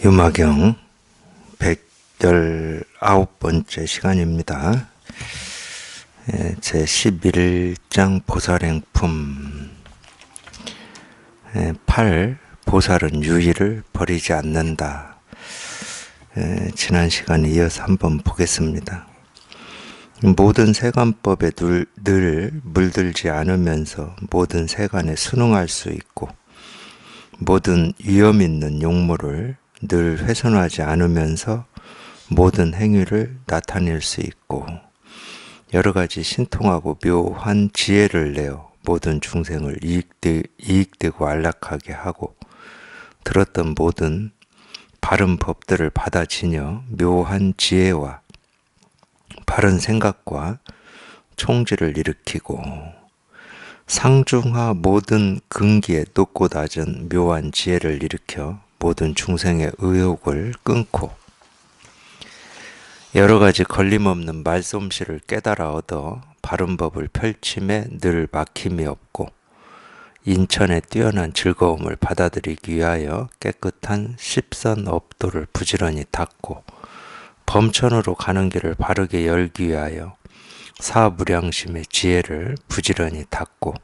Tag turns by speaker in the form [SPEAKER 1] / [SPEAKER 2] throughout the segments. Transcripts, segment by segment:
[SPEAKER 1] 유마경 119번째 시간입니다. 제 11장 보살행품 8. 보살은 유의를 버리지 않는다. 지난 시간에 이어서 한번 보겠습니다. 모든 세간법에 늘 물들지 않으면서 모든 세간에 순응할 수 있고 모든 위험 있는 용무를 늘 훼손하지 않으면서 모든 행위를 나타낼 수 있고 여러 가지 신통하고 묘한 지혜를 내어 모든 중생을 이익되고 안락하게 하고 들었던 모든 바른 법들을 받아 지녀 묘한 지혜와 바른 생각과 총지를 일으키고 상중하 모든 근기에 높고 낮은 묘한 지혜를 일으켜 모든 중생의 의욕을 끊고 여러 가지 걸림없는 말솜씨를 깨달아 얻어 바른 법을 펼침에 늘 막힘이 없고 인천에 뛰어난 즐거움을 받아들이기 위하여 깨끗한 십선 업도를 부지런히 닦고 범천으로 가는 길을 바르게 열기 위하여 사무량심의 지혜를 부지런히 닦고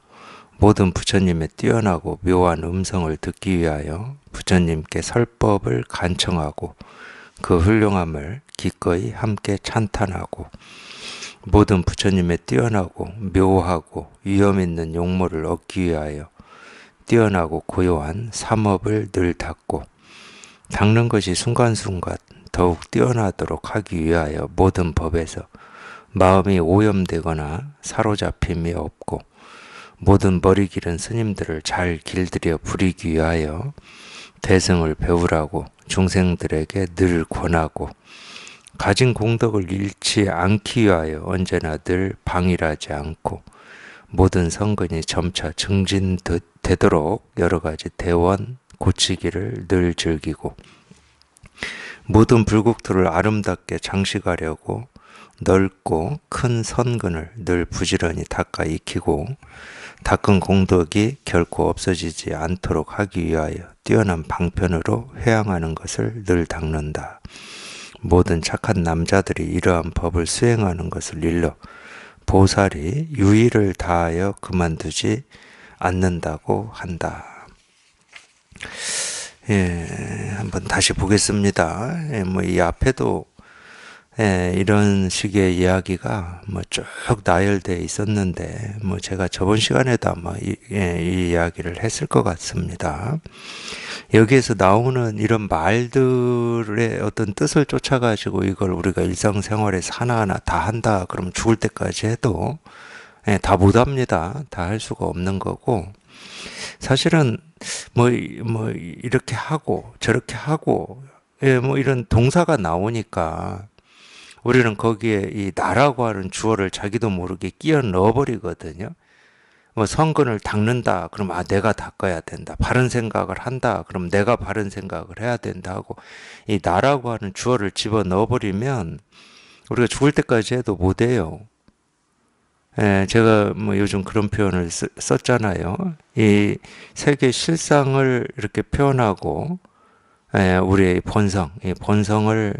[SPEAKER 1] 모든 부처님의 뛰어나고 묘한 음성을 듣기 위하여 부처님께 설법을 간청하고 그 훌륭함을 기꺼이 함께 찬탄하고 모든 부처님의 뛰어나고 묘하고 위험 있는 용모를 얻기 위하여 뛰어나고 고요한 삼업을 늘 닦고 닦는 것이 순간순간 더욱 뛰어나도록 하기 위하여 모든 법에서 마음이 오염되거나 사로잡힘이 없고 모든 머리 기른 스님들을 잘 길들여 부리기 위하여 대승을 배우라고 중생들에게 늘 권하고 가진 공덕을 잃지 않기 위하여 언제나 늘 방일하지 않고 모든 성근이 점차 증진되도록 여러 가지 대원 고치기를 늘 즐기고 모든 불국토를 아름답게 장식하려고 넓고 큰 선근을 늘 부지런히 닦아 익히고 닦은 공덕이 결코 없어지지 않도록 하기 위하여 뛰어난 방편으로 회양하는 것을 늘 닦는다. 모든 착한 남자들이 이러한 법을 수행하는 것을 일러 보살이 유의를 다하여 그만두지 않는다고 한다. 한번 다시 보겠습니다. 이 앞에도 이런 식의 이야기가 쭉 나열되어 있었는데 제가 저번 시간에도 아마 이 이야기를 했을 것 같습니다. 여기에서 나오는 이런 말들의 어떤 뜻을 쫓아가지고 이걸 우리가 일상생활에서 하나하나 다 한다 그러면 죽을 때까지 해도 다 못합니다. 다 할 수가 없는 거고 사실은 이렇게 하고 저렇게 하고 이런 동사가 나오니까 우리는 거기에 이 나라고 하는 주어를 자기도 모르게 끼워 넣어버리거든요. 성근을 닦는다 그럼 내가 닦아야 된다. 바른 생각을 한다 그럼 내가 바른 생각을 해야 된다 하고 이 나라고 하는 주어를 집어 넣어버리면 우리가 죽을 때까지 해도 못해요. 제가 요즘 그런 표현을 썼잖아요. 이 세계 실상을 이렇게 표현하고 우리의 본성, 이 본성을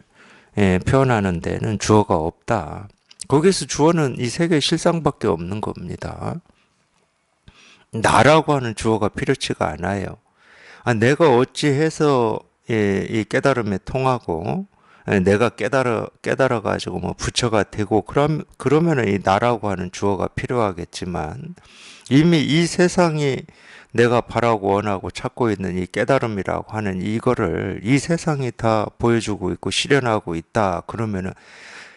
[SPEAKER 1] 표현하는 데는 주어가 없다. 거기서 주어는 이 세계 실상밖에 없는 겁니다. 나라고 하는 주어가 필요치가 않아요. 내가 어찌해서 이 깨달음에 통하고 내가 깨달아 가지고 부처가 되고 그러면은 이 나라고 하는 주어가 필요하겠지만 이미 이 세상이 내가 바라고 원하고 찾고 있는 이 깨달음이라고 하는 이거를 이 세상이 다 보여주고 있고 실현하고 있다. 그러면은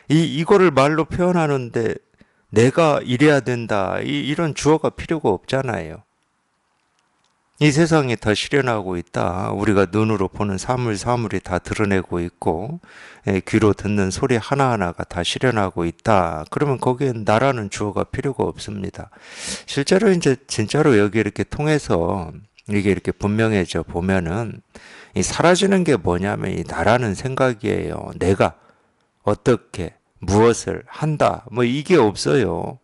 [SPEAKER 1] 이거를 말로 표현하는데 내가 이래야 된다. 이런 주어가 필요가 없잖아요. 이 세상이 다 실현하고 있다. 우리가 눈으로 보는 사물이 다 드러내고 있고 귀로 듣는 소리 하나하나가 다 실현하고 있다. 그러면 거기엔 나라는 주어가 필요가 없습니다. 실제로 이제 진짜로 여기 이렇게 통해서 이게 이렇게 분명해져 보면은 이 사라지는 게 뭐냐면 이 나라는 생각이에요. 내가 어떻게 무엇을 한다. 이게 없어요.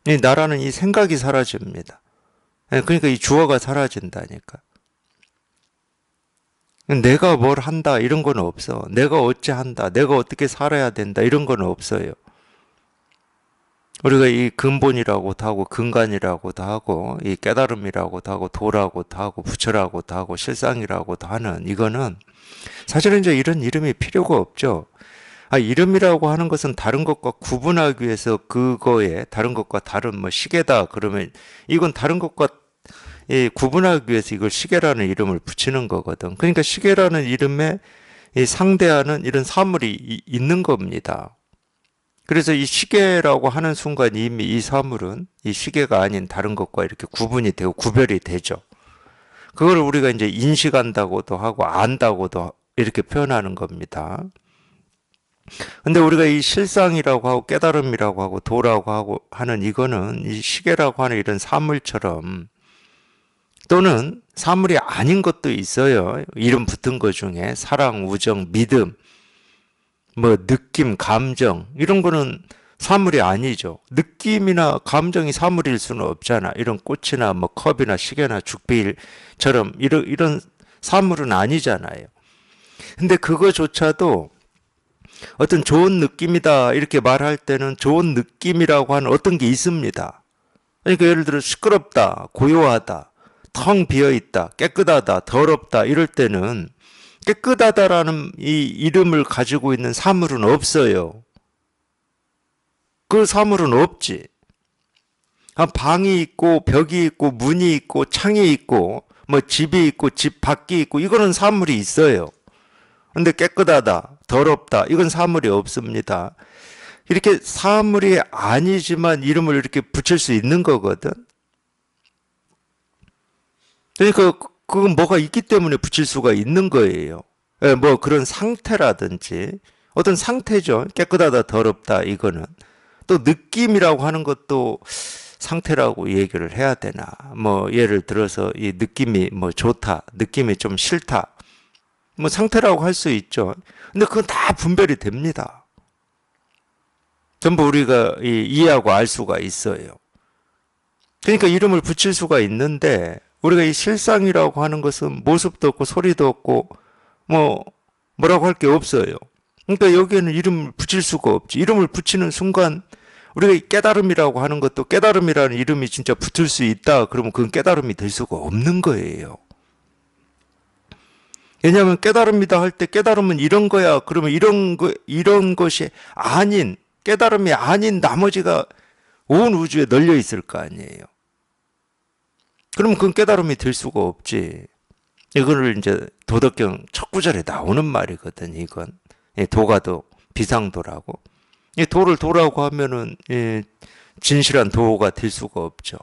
[SPEAKER 1] 이 나라는 이 생각이 사라집니다. 그러니까 이 주어가 사라진다니까. 내가 뭘 한다 이런 건 없어. 내가 어찌 한다, 내가 어떻게 살아야 된다 이런 건 없어요. 우리가 이 근본이라고도 하고 근간이라고도 하고 이 깨달음이라고도 하고 도라고도 하고 부처라고도 하고 실상이라고도 하는 이거는 사실은 이제 이런 이름이 필요가 없죠. 이름이라고 하는 것은 다른 것과 구분하기 위해서 그거에 다른 것과 다른 뭐 시계다 그러면 이건 다른 것과 구분하기 위해서 이걸 시계라는 이름을 붙이는 거거든. 그러니까 시계라는 이름에 상대하는 이런 사물이 있는 겁니다. 그래서 이 시계라고 하는 순간 이미 이 사물은 이 시계가 아닌 다른 것과 이렇게 구분이 되고 구별이 되죠. 그걸 우리가 이제 인식한다고도 하고 안다고도 이렇게 표현하는 겁니다. 근데 우리가 이 실상이라고 하고 깨달음이라고 하고 도라고 하고 하는 이거는 이 시계라고 하는 이런 사물처럼 또는 사물이 아닌 것도 있어요. 이름 붙은 것 중에 사랑, 우정, 믿음, 뭐 느낌, 감정 이런 거는 사물이 아니죠. 느낌이나 감정이 사물일 수는 없잖아. 이런 꽃이나 뭐 컵이나 시계나 죽비일처럼 이런 사물은 아니잖아요. 근데 그거조차도 어떤 좋은 느낌이다 이렇게 말할 때는 좋은 느낌이라고 하는 어떤 게 있습니다. 그러니까 예를 들어 시끄럽다, 고요하다, 텅 비어있다, 깨끗하다, 더럽다 이럴 때는 깨끗하다라는 이 이름을 가지고 있는 사물은 없어요. 그 사물은 없지. 방이 있고 벽이 있고 문이 있고 창이 있고 뭐 집이 있고 집 밖이 있고 이거는 사물이 있어요. 근데 깨끗하다, 더럽다 이건 사물이 없습니다. 이렇게 사물이 아니지만 이름을 이렇게 붙일 수 있는 거거든. 그러니까 그건 뭐가 있기 때문에 붙일 수가 있는 거예요. 뭐 그런 상태라든지 어떤 상태죠. 깨끗하다, 더럽다 이거는. 또 느낌이라고 하는 것도 상태라고 얘기를 해야 되나. 뭐 예를 들어서 이 느낌이 뭐 좋다, 느낌이 좀 싫다. 뭐 상태라고 할 수 있죠. 근데 그건 다 분별이 됩니다. 전부 우리가 이해하고 알 수가 있어요. 그러니까 이름을 붙일 수가 있는데 우리가 이 실상이라고 하는 것은 모습도 없고 소리도 없고 뭐라고 할 게 없어요. 그러니까 여기에는 이름을 붙일 수가 없지. 이름을 붙이는 순간 우리가 이 깨달음이라고 하는 것도 깨달음이라는 이름이 진짜 붙을 수 있다. 그러면 그건 깨달음이 될 수가 없는 거예요. 왜냐하면 깨달음이다 할 때 깨달음은 이런 거야. 그러면 이런 것이 아닌 깨달음이 아닌 나머지가 온 우주에 널려 있을 거 아니에요. 그러면 그건 깨달음이 될 수가 없지. 이거를 이제 도덕경 첫 구절에 나오는 말이거든. 이건 도가도 비상도라고. 이 도를 도라고 하면은 진실한 도가 될 수가 없죠.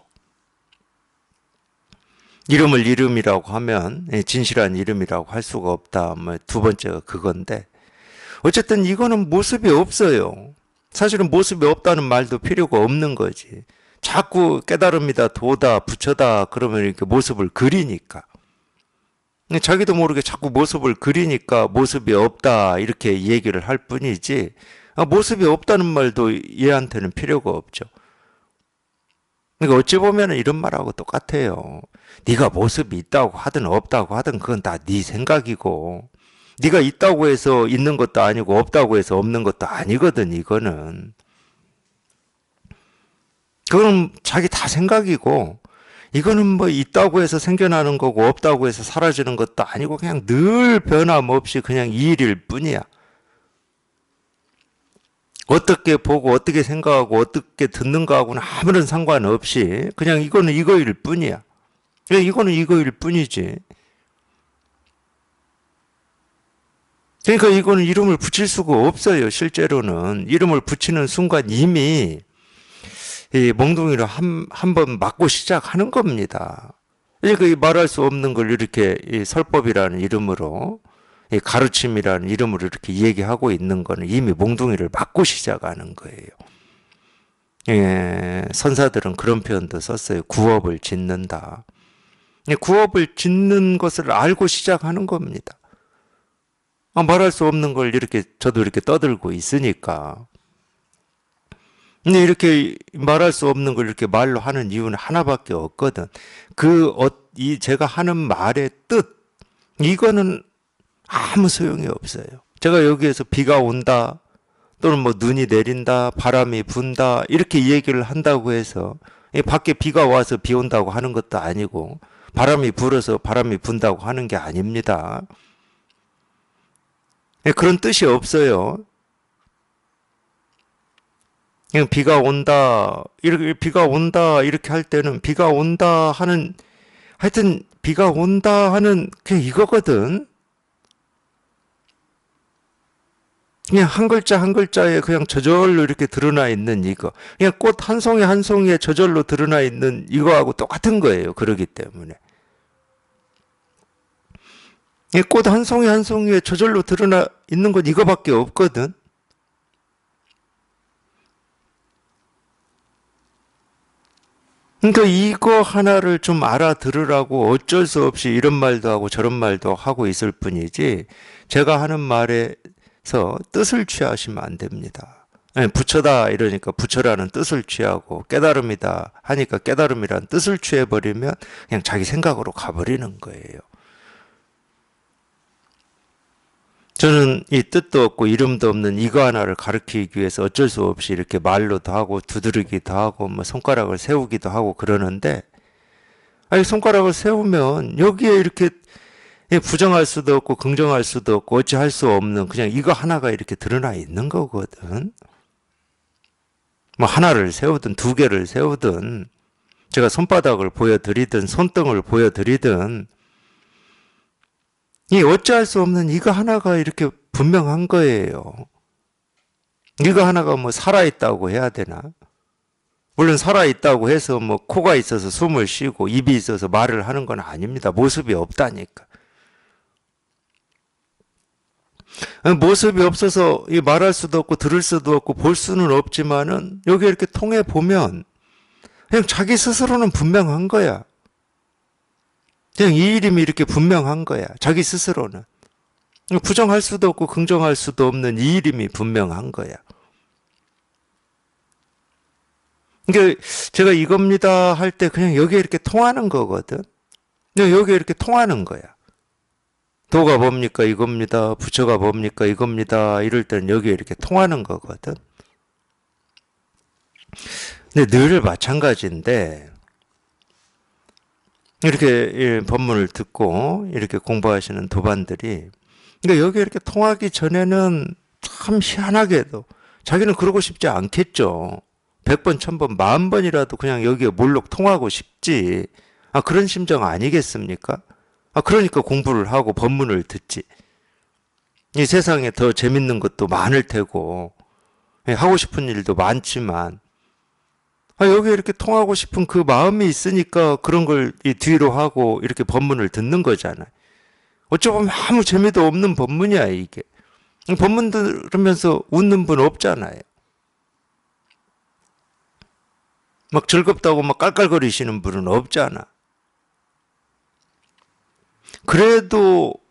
[SPEAKER 1] 이름을 이름이라고 하면 진실한 이름이라고 할 수가 없다. 뭐 두 번째가 그건데 어쨌든 이거는 모습이 없어요. 사실은 모습이 없다는 말도 필요가 없는 거지. 자꾸 깨달음이다, 도다, 부처다 그러면 이렇게 모습을 그리니까. 자기도 모르게 자꾸 모습을 그리니까 모습이 없다 이렇게 얘기를 할 뿐이지 모습이 없다는 말도 얘한테는 필요가 없죠. 그러니까 어찌 보면 이런 말하고 똑같아요. 네가 모습이 있다고 하든 없다고 하든 그건 다 네 생각이고 네가 있다고 해서 있는 것도 아니고 없다고 해서 없는 것도 아니거든. 이거는 그건 자기 다 생각이고 이거는 뭐 있다고 해서 생겨나는 거고 없다고 해서 사라지는 것도 아니고 그냥 늘 변함없이 그냥 이 일일 뿐이야. 어떻게 보고 어떻게 생각하고 어떻게 듣는가하고는 아무런 상관없이 그냥 이거는 이거일 뿐이야. 이거는 이거일 뿐이지. 그러니까 이거는 이름을 붙일 수가 없어요. 실제로는 이름을 붙이는 순간 이미 이 몽둥이로 한 번 맞고 시작하는 겁니다. 그러니까 이 말할 수 없는 걸 이렇게 이 설법이라는 이름으로 이 가르침이라는 이름으로 이렇게 얘기하고 있는 거는 이미 몽둥이를 맞고 시작하는 거예요. 예, 선사들은 그런 표현도 썼어요. 구업을 짓는다. 구업을 짓는 것을 알고 시작하는 겁니다. 말할 수 없는 걸 이렇게 저도 이렇게 떠들고 있으니까. 근데 이렇게 말할 수 없는 걸 이렇게 말로 하는 이유는 하나밖에 없거든. 제가 하는 말의 뜻, 이거는 아무 소용이 없어요. 제가 여기에서 비가 온다, 또는 뭐 눈이 내린다, 바람이 분다, 이렇게 얘기를 한다고 해서 밖에 비가 와서 비 온다고 하는 것도 아니고 바람이 불어서 바람이 분다고 하는 게 아닙니다. 그런 뜻이 없어요. 그냥 비가 온다, 이렇게 비가 온다 이렇게 할 때는 비가 온다 하는, 하여튼 비가 온다 하는 그냥 이거거든. 그냥 한 글자 한 글자에 그냥 저절로 이렇게 드러나 있는 이거. 그냥 꽃 한 송이 한 송이에 저절로 드러나 있는 이거하고 똑같은 거예요. 그러기 때문에. 꽃 한 송이 한 송이에 저절로 드러나 있는 건 이거밖에 없거든. 그러니까 이거 하나를 좀 알아들으라고 어쩔 수 없이 이런 말도 하고 저런 말도 하고 있을 뿐이지, 제가 하는 말에서 뜻을 취하시면 안 됩니다. 부처다 이러니까 부처라는 뜻을 취하고, 깨달음이다 하니까 깨달음이라는 뜻을 취해버리면 그냥 자기 생각으로 가버리는 거예요. 저는 이 뜻도 없고 이름도 없는 이거 하나를 가르치기 위해서 어쩔 수 없이 이렇게 말로도 하고 두드리기도 하고 뭐 손가락을 세우기도 하고 그러는데, 아니 손가락을 세우면 여기에 이렇게 부정할 수도 없고 긍정할 수도 없고 어찌할 수 없는 그냥 이거 하나가 이렇게 드러나 있는 거거든. 뭐 하나를 세우든 두 개를 세우든 제가 손바닥을 보여드리든 손등을 보여드리든 이 어찌할 수 없는 이거 하나가 이렇게 분명한 거예요. 이거 하나가 뭐 살아있다고 해야 되나? 물론 살아있다고 해서 뭐 코가 있어서 숨을 쉬고 입이 있어서 말을 하는 건 아닙니다. 모습이 없다니까. 모습이 없어서 말할 수도 없고 들을 수도 없고 볼 수는 없지만은 여기 이렇게 통해 보면 그냥 자기 스스로는 분명한 거야. 그냥 이 이름이 이렇게 분명한 거야. 자기 스스로는. 부정할 수도 없고 긍정할 수도 없는 이 이름이 분명한 거야. 그러니까 제가 이겁니다 할 때 그냥 여기에 이렇게 통하는 거거든. 그냥 여기에 이렇게 통하는 거야. 도가 뭡니까? 이겁니다. 부처가 뭡니까? 이겁니다. 이럴 때는 여기에 이렇게 통하는 거거든. 근데 늘 마찬가지인데, 이렇게 법문을 듣고 이렇게 공부하시는 도반들이, 그러니까 여기 이렇게 통하기 전에는 참 희한하게도 자기는 그러고 싶지 않겠죠. 100번, 1000번, 10,000번이라도 그냥 여기에 몰록 통하고 싶지. 그런 심정 아니겠습니까? 그러니까 공부를 하고 법문을 듣지. 이 세상에 더 재밌는 것도 많을 테고, 하고 싶은 일도 많지만, 여기 이렇게 통하고 싶은 그 마음이 있으니까 그런 걸 이 뒤로 하고 이렇게 법문을 듣는 거잖아요. 어찌 보면 아무 재미도 없는 법문이야, 이게. 법문 들으면서 웃는 분 없잖아요. 막 즐겁다고 막 깔깔거리시는 분은 없잖아.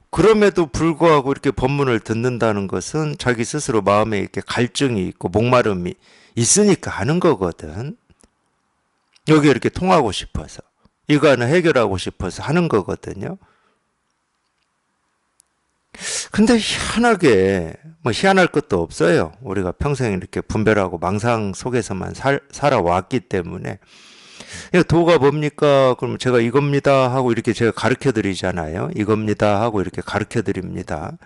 [SPEAKER 1] 그럼에도 불구하고 이렇게 법문을 듣는다는 것은 자기 스스로 마음에 이렇게 갈증이 있고 목마름이 있으니까 하는 거거든. 여기 이렇게 통하고 싶어서, 이거 하나 해결하고 싶어서 하는 거거든요. 근데 희한하게, 뭐 희한할 것도 없어요. 우리가 평생 이렇게 분별하고 망상 속에서만 살아왔기 때문에. 도가 뭡니까? 그럼 제가 이겁니다 하고 이렇게 제가 가르쳐 드리잖아요. 이겁니다 하고 이렇게 가르쳐 드립니다.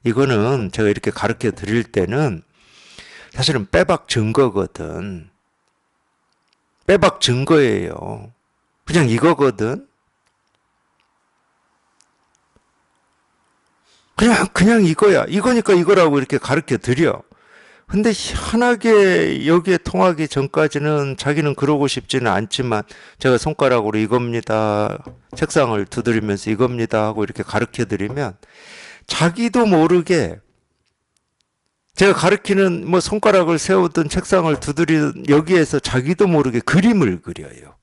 [SPEAKER 1] 이거는 제가 이렇게 가르쳐 드릴 때는 사실은 빼박 증거거든. 빼박 증거예요. 그냥 이거거든. 그냥 이거야. 이거니까 이거라고 이렇게 가르쳐 드려. 근데 희한하게 여기에 통하기 전까지는 자기는 그러고 싶지는 않지만 제가 손가락으로 이겁니다, 책상을 두드리면서 이겁니다 하고 이렇게 가르쳐 드리면 자기도 모르게 제가 가르치는 뭐 손가락을 세우든 책상을 두드리든 여기에서 자기도 모르게 그림을 그려요.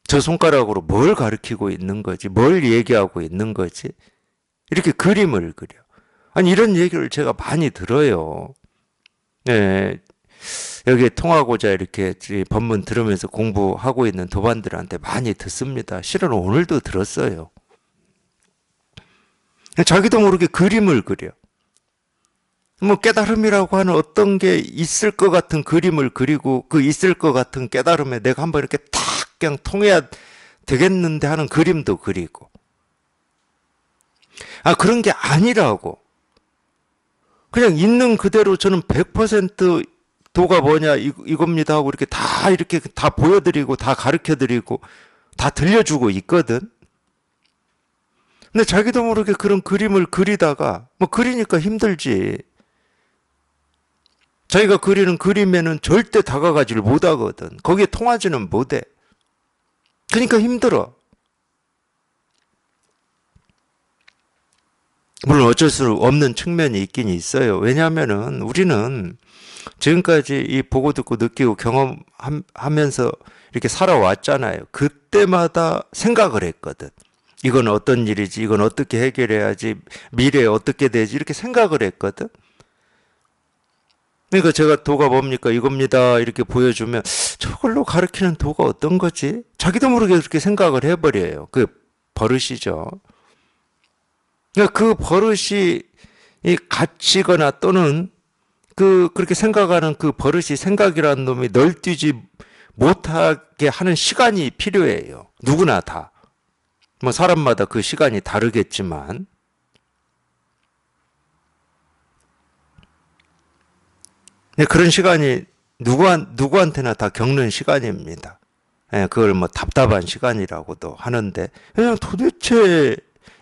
[SPEAKER 1] 저 손가락으로 뭘 가르치고 있는 거지? 뭘 얘기하고 있는 거지? 이렇게 그림을 그려. 아니 이런 얘기를 제가 많이 들어요. 네, 여기에 통하고자 이렇게 법문 들으면서 공부하고 있는 도반들한테 많이 듣습니다. 실은 오늘도 들었어요. 자기도 모르게 그림을 그려. 뭐 깨달음이라고 하는 어떤 게 있을 것 같은 그림을 그리고 그 있을 것 같은 깨달음에 내가 한번 이렇게 탁 그냥 통해야 되겠는데 하는 그림도 그리고. 아, 그런 게 아니라고. 그냥 있는 그대로 저는 100% 도가 뭐냐 이겁니다 하고 이렇게 다 보여드리고 다 가르쳐드리고 다 들려주고 있거든. 근데 자기도 모르게 그런 그림을 그리다가 뭐 그리니까 힘들지. 자기가 그리는 그림에는 절대 다가가지를 못하거든. 거기에 통하지는 못해. 그러니까 힘들어. 물론 어쩔 수 없는 측면이 있긴 있어요. 왜냐하면은 우리는 지금까지 이 보고 듣고 느끼고 경험하면서 이렇게 살아왔잖아요. 그때마다 생각을 했거든. 이건 어떤 일이지, 이건 어떻게 해결해야지, 미래에 어떻게 되지, 이렇게 생각을 했거든. 그러니까 제가 도가 뭡니까? 이겁니다. 이렇게 보여주면 저걸로 가르치는 도가 어떤 거지? 자기도 모르게 그렇게 생각을 해버려요. 그 버릇이죠. 그러니까 그 버릇이 이 갇히거나 또는 그렇게 생각하는 그 버릇이 생각이라는 놈이 널뛰지 못하게 하는 시간이 필요해요. 누구나 다. 뭐 사람마다 그 시간이 다르겠지만. 그런 시간이 누구한테나 다 겪는 시간입니다. 예, 그걸 뭐 답답한 시간이라고도 하는데, 그냥 도대체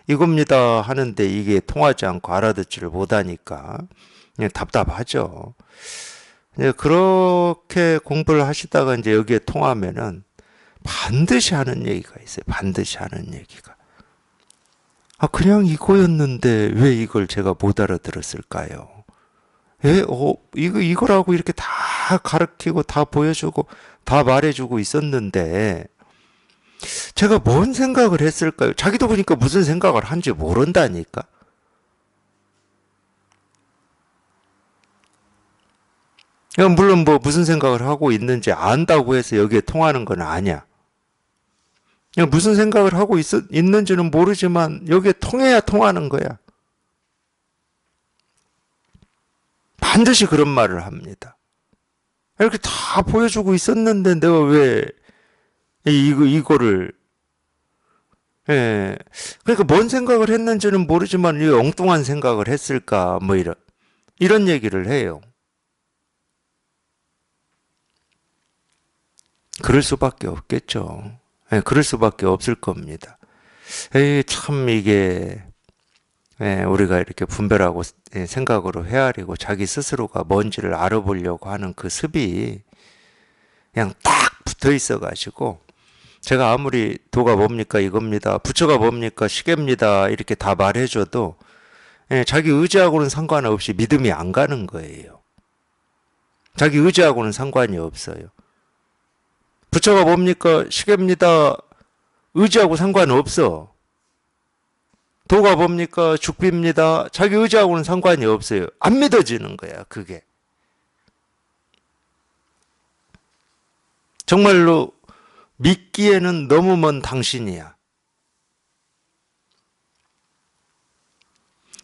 [SPEAKER 1] 이겁니다 하는데 이게 통하지 않고 알아듣지를 못하니까 그냥 답답하죠. 이제 그렇게 공부를 하시다가 이제 여기에 통하면은 반드시 하는 얘기가 있어요. 반드시 하는 얘기가. 아, 그냥 이거였는데 왜 이걸 제가 못 알아들었을까요? 예, 이거라고 이렇게 다 가르치고 다 보여주고 다 말해주고 있었는데 제가 뭔 생각을 했을까요? 자기도 보니까 무슨 생각을 한지 모른다니까. 물론 뭐 무슨 생각을 하고 있는지 안다고 해서 여기에 통하는 건 아니야. 그냥 무슨 생각을 하고 있는지는 모르지만 여기에 통해야 통하는 거야. 반드시 그런 말을 합니다. 이렇게 다 보여주고 있었는데 내가 왜 이거를 예. 그러니까 뭔 생각을 했는지는 모르지만 이 엉뚱한 생각을 했을까 뭐 이런 얘기를 해요. 그럴 수밖에 없겠죠. 예, 그럴 수밖에 없을 겁니다. 에이, 참 이게 예, 우리가 이렇게 분별하고 생각으로 헤아리고 자기 스스로가 뭔지를 알아보려고 하는 그 습이 그냥 딱 붙어 있어 가지고 제가 아무리 도가 뭡니까 이겁니다. 부처가 뭡니까 시계입니다. 이렇게 다 말해줘도 예, 자기 의지하고는 상관없이 믿음이 안 가는 거예요. 자기 의지하고는 상관이 없어요. 부처가 뭡니까 시계입니다. 의지하고 상관없어. 도가 뭡니까 죽비입니다. 자기 의지하고는 상관이 없어요. 안 믿어지는 거야 그게. 정말로 믿기에는 너무 먼 당신이야.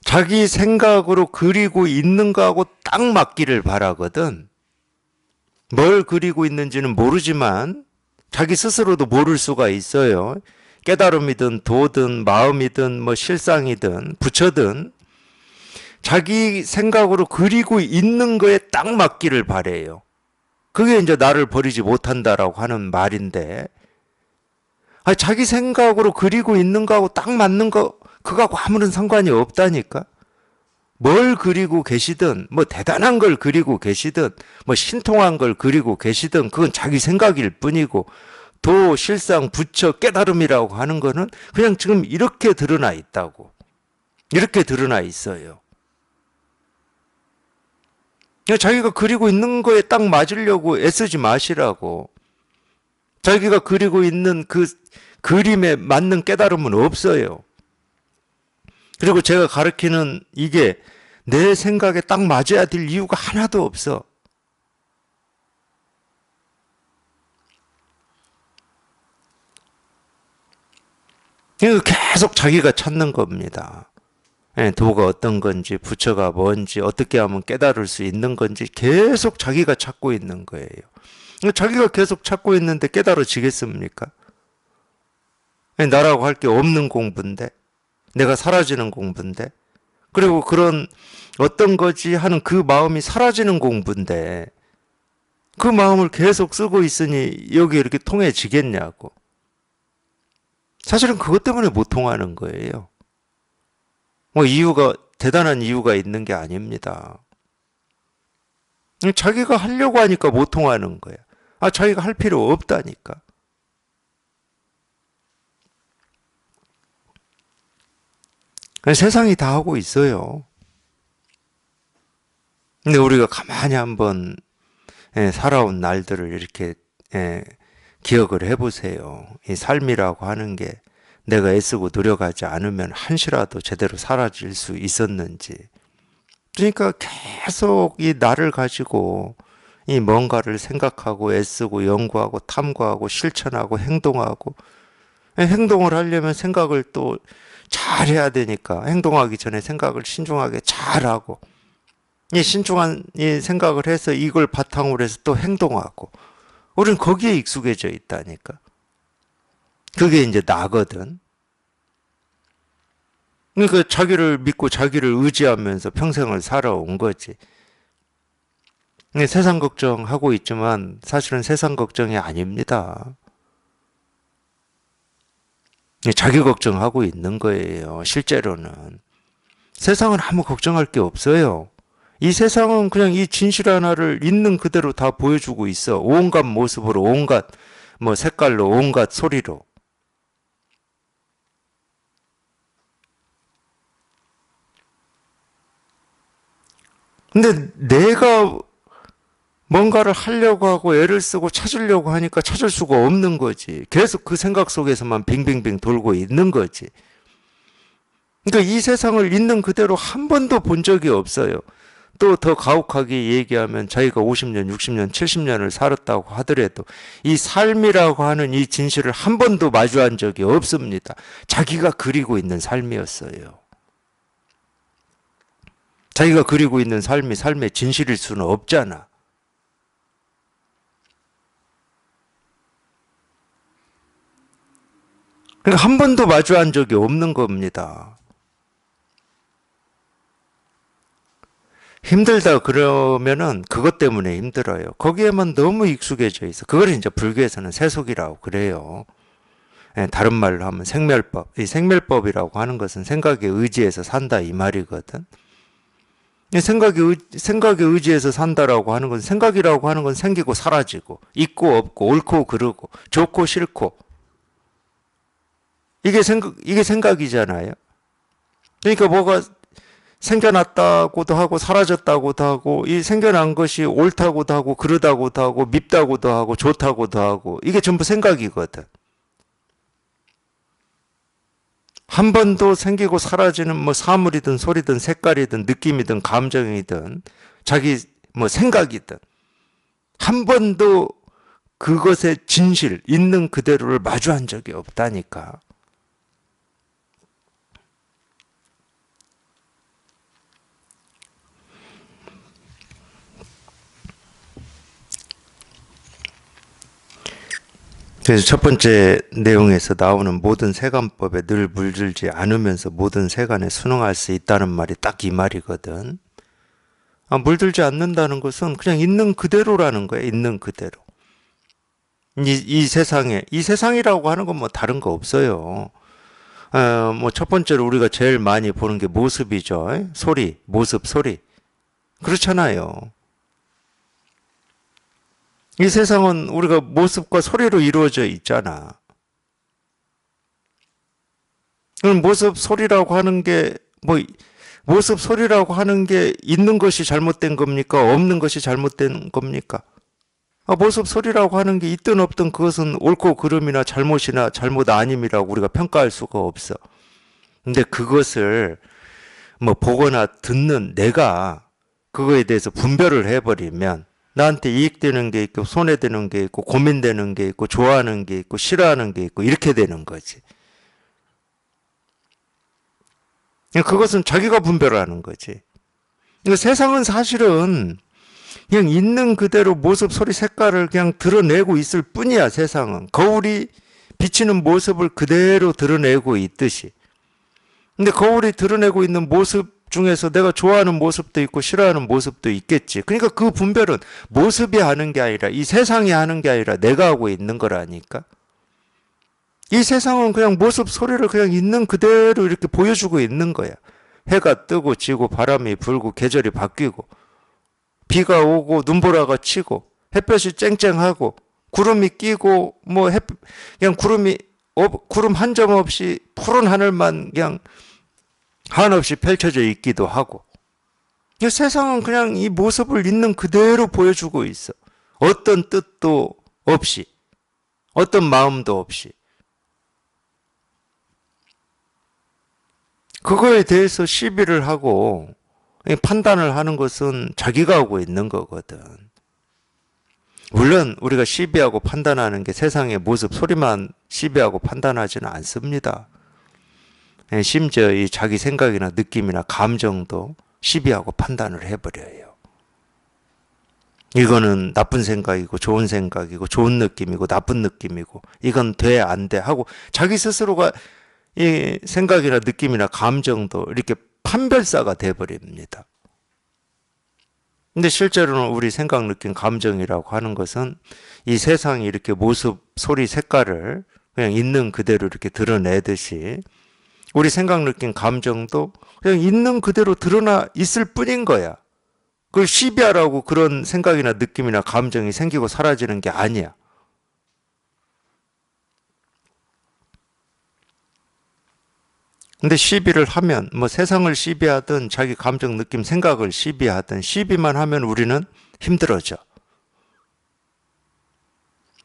[SPEAKER 1] 자기 생각으로 그리고 있는 거하고 딱 맞기를 바라거든. 뭘 그리고 있는지는 모르지만 자기 스스로도 모를 수가 있어요. 깨달음이든 도든 마음이든 뭐 실상이든 부처든 자기 생각으로 그리고 있는 거에 딱 맞기를 바래요. 그게 이제 나를 버리지 못한다라고 하는 말인데 아니, 자기 생각으로 그리고 있는 거하고 딱 맞는 거 그거하고 아무런 상관이 없다니까. 뭘 그리고 계시든 뭐 대단한 걸 그리고 계시든 뭐 신통한 걸 그리고 계시든 그건 자기 생각일 뿐이고 도, 실상, 부처, 깨달음이라고 하는 거는 그냥 지금 이렇게 드러나 있다고. 이렇게 드러나 있어요. 그냥 자기가 그리고 있는 거에 딱 맞으려고 애쓰지 마시라고. 자기가 그리고 있는 그 그림에 맞는 깨달음은 없어요. 그리고 제가 가르치는 이게 내 생각에 딱 맞아야 될 이유가 하나도 없어. 계속 자기가 찾는 겁니다. 도가 어떤 건지, 부처가 뭔지, 어떻게 하면 깨달을 수 있는 건지 계속 자기가 찾고 있는 거예요. 자기가 계속 찾고 있는데 깨달아지겠습니까? 나라고 할 게 없는 공부인데, 내가 사라지는 공부인데, 그리고 그런 어떤 거지 하는 그 마음이 사라지는 공부인데, 그 마음을 계속 쓰고 있으니 여기 이렇게 통해지겠냐고. 사실은 그것 때문에 못 통하는 거예요. 뭐 이유가, 대단한 이유가 있는 게 아닙니다. 자기가 하려고 하니까 못 통하는 거야. 자기가 할 필요 없다니까. 세상이 다 하고 있어요. 근데 우리가 가만히 한번 살아온 날들을 이렇게 기억을 해보세요. 이 삶이라고 하는 게 내가 애쓰고 노력하지 않으면 한시라도 제대로 사라질 수 있었는지. 그러니까 계속 이 나를 가지고 이 뭔가를 생각하고 애쓰고 연구하고 탐구하고 실천하고 행동하고, 행동을 하려면 생각을 또 잘해야 되니까 행동하기 전에 생각을 신중하게 잘하고, 이 신중한 이 생각을 해서 이걸 바탕으로 해서 또 행동하고, 우리는 거기에 익숙해져 있다니까. 그게 이제 나거든. 그러니까 자기를 믿고 자기를 의지하면서 평생을 살아온 거지. 근데 세상 걱정하고 있지만 사실은 세상 걱정이 아닙니다. 자기 걱정하고 있는 거예요. 실제로는. 세상은 아무 걱정할 게 없어요. 이 세상은 그냥 이 진실 하나를 있는 그대로 다 보여주고 있어. 온갖 모습으로, 온갖 뭐 색깔로, 온갖 소리로. 근데 내가 뭔가를 하려고 하고 애를 쓰고 찾으려고 하니까 찾을 수가 없는 거지. 계속 그 생각 속에서만 빙빙빙 돌고 있는 거지. 그러니까 이 세상을 있는 그대로 한 번도 본 적이 없어요. 또 더 가혹하게 얘기하면 자기가 50년, 60년, 70년을 살았다고 하더라도 이 삶이라고 하는 이 진실을 한 번도 마주한 적이 없습니다. 자기가 그리고 있는 삶이었어요. 자기가 그리고 있는 삶이 삶의 진실일 수는 없잖아. 그러니까 한 번도 마주한 적이 없는 겁니다. 힘들다 그러면은 그것 때문에 힘들어요. 거기에만 너무 익숙해져 있어. 그걸 이제 불교에서는 세속이라고 그래요. 다른 말로 하면 생멸법. 이 생멸법이라고 하는 것은 생각에 의지해서 산다 이 말이거든. 생각에 의지해서 산다라고 하는 건, 생각이라고 하는 건 생기고 사라지고, 있고 없고, 옳고 그르고, 좋고 싫고. 이게 생각이잖아요. 그러니까 뭐가 생겨났다고도 하고 사라졌다고도 하고, 이 생겨난 것이 옳다고도 하고 그르다고도 하고 밉다고도 하고 좋다고도 하고, 이게 전부 생각이거든. 한 번도 생기고 사라지는 뭐 사물이든 소리든 색깔이든 느낌이든 감정이든 자기 뭐 생각이든 한 번도 그것의 진실 있는 그대로를 마주한 적이 없다니까. 그래서 첫 번째 내용에서 나오는 모든 세간법에 늘 물들지 않으면서 모든 세간에 순응할 수 있다는 말이 딱 이 말이거든. 물들지 않는다는 것은 그냥 있는 그대로라는 거야. 있는 그대로. 이 세상에, 이 세상이라고 하는 건 뭐 다른 거 없어요. 뭐 첫 번째로 우리가 제일 많이 보는 게 모습이죠. 소리, 모습, 소리. 그렇잖아요. 이 세상은 우리가 모습과 소리로 이루어져 있잖아. 그럼 모습, 소리라고 하는 게, 뭐, 모습, 소리라고 하는 게 있는 것이 잘못된 겁니까? 없는 것이 잘못된 겁니까? 모습, 소리라고 하는 게 있든 없든 그것은 옳고 그름이나 잘못이나 잘못 아님이라고 우리가 평가할 수가 없어. 근데 그것을 뭐 보거나 듣는 내가 그거에 대해서 분별을 해버리면 나한테 이익되는 게 있고 손해되는 게 있고 고민되는 게 있고 좋아하는 게 있고 싫어하는 게 있고 이렇게 되는 거지. 그것은 자기가 분별하는 거지. 그러니까 세상은 사실은 그냥 있는 그대로 모습, 소리, 색깔을 그냥 드러내고 있을 뿐이야, 세상은. 거울이 비치는 모습을 그대로 드러내고 있듯이. 근데 거울이 드러내고 있는 모습 중에서 내가 좋아하는 모습도 있고 싫어하는 모습도 있겠지. 그러니까 그 분별은 모습이 하는 게 아니라, 이 세상이 하는 게 아니라 내가 하고 있는 거라니까. 이 세상은 그냥 모습, 소리를 그냥 있는 그대로 이렇게 보여주고 있는 거야. 해가 뜨고 지고 바람이 불고 계절이 바뀌고 비가 오고 눈보라가 치고 햇볕이 쨍쨍하고 구름이 끼고 뭐 그냥 구름 한 점 없이 푸른 하늘만 그냥 한없이 펼쳐져 있기도 하고. 이 세상은 그냥 이 모습을 있는 그대로 보여주고 있어. 어떤 뜻도 없이, 어떤 마음도 없이. 그거에 대해서 시비를 하고 판단을 하는 것은 자기가 하고 있는 거거든. 물론 우리가 시비하고 판단하는 게 세상의 모습, 소리만 시비하고 판단하지는 않습니다. 심지어 이 자기 생각이나 느낌이나 감정도 시비하고 판단을 해버려요. 이거는 나쁜 생각이고 좋은 생각이고 좋은 느낌이고 나쁜 느낌이고 이건 돼, 안 돼 하고 자기 스스로가 이 생각이나 느낌이나 감정도 이렇게 판별사가 돼버립니다. 근데 실제로는 우리 생각, 느낌, 감정이라고 하는 것은 이 세상이 이렇게 모습, 소리, 색깔을 그냥 있는 그대로 이렇게 드러내듯이 우리 생각, 느낌, 감정도 그냥 있는 그대로 드러나 있을 뿐인 거야. 그걸 시비하라고 그런 생각이나 느낌이나 감정이 생기고 사라지는 게 아니야. 근데 시비를 하면 뭐 세상을 시비하든 자기 감정, 느낌, 생각을 시비하든 시비만 하면 우리는 힘들어져.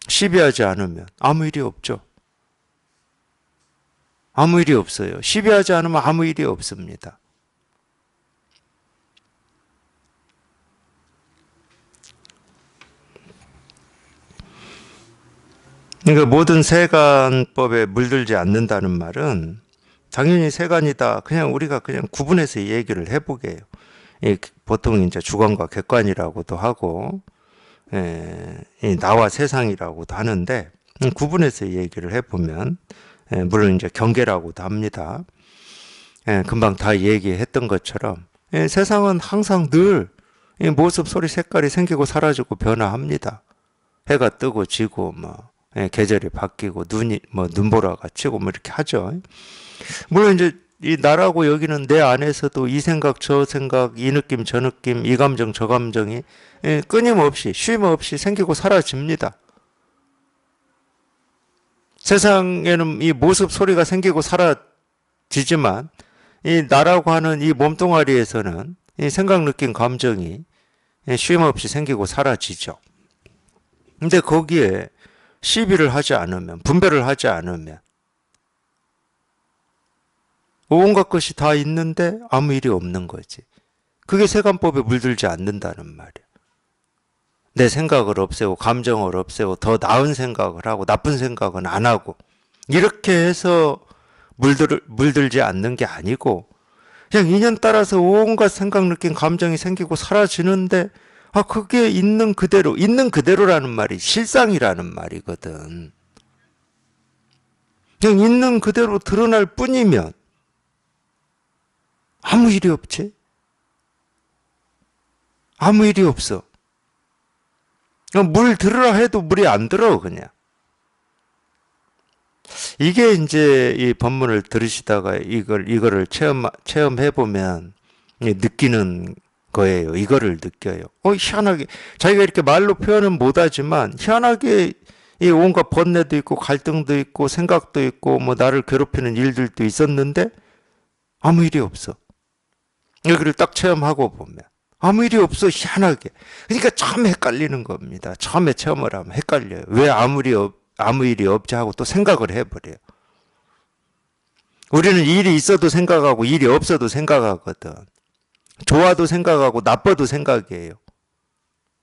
[SPEAKER 1] 시비하지 않으면 아무 일이 없죠. 아무 일이 없어요. 시비하지 않으면 아무 일이 없습니다. 그러니까 모든 세간법에 물들지 않는다는 말은 당연히 세간이다. 그냥 우리가 그냥 구분해서 얘기를 해보게 해요. 보통 이제 주관과 객관이라고도 하고, 나와 세상이라고도 하는데, 구분해서 얘기를 해보면, 물론 이제 경계라고도 합니다. 금방 다 얘기했던 것처럼, 세상은 항상 늘 모습, 소리, 색깔이 생기고 사라지고 변화합니다. 해가 뜨고 지고, 계절이 바뀌고, 눈보라가 치고, 이렇게 하죠. 물론 이제 이 나라고 여기는 내 안에서도 이 생각 저 생각 이 느낌 저 느낌 이 감정 저 감정이 끊임없이 쉼 없이 생기고 사라집니다. 세상에는 이 모습 소리가 생기고 사라지지만 이 나라고 하는 이 몸뚱아리에서는 이 생각 느낌 감정이 쉼 없이 생기고 사라지죠. 근데 거기에 시비를 하지 않으면 분별을 하지 않으면 온갖 것이 다 있는데 아무 일이 없는 거지. 그게 세간법에 물들지 않는다는 말이야. 내 생각을 없애고 감정을 없애고 더 나은 생각을 하고 나쁜 생각은 안 하고 이렇게 해서 물들지 않는 게 아니고 그냥 인연 따라서 온갖 생각, 느낌, 감정이 생기고 사라지는데 그게 있는 그대로라는 말이 실상이라는 말이거든. 그냥 있는 그대로 드러날 뿐이면 아무 일이 없지? 아무 일이 없어. 물 들으라 해도 물이 안 들어, 그냥. 이게 이제 이 법문을 들으시다가 이거를 체험해보면 느끼는 거예요. 이거를 느껴요. 희한하게. 자기가 이렇게 말로 표현은 못하지만, 희한하게 이 온갖 번뇌도 있고, 갈등도 있고, 생각도 있고, 나를 괴롭히는 일들도 있었는데, 아무 일이 없어. 여기를 딱 체험하고 보면 아무 일이 없어 희한하게. 그러니까 참 헷갈리는 겁니다. 처음에 체험을 하면 헷갈려요. 왜 아무 일이 없지 하고 또 생각을 해버려요. 우리는 일이 있어도 생각하고 일이 없어도 생각하거든. 좋아도 생각하고 나빠도 생각이에요.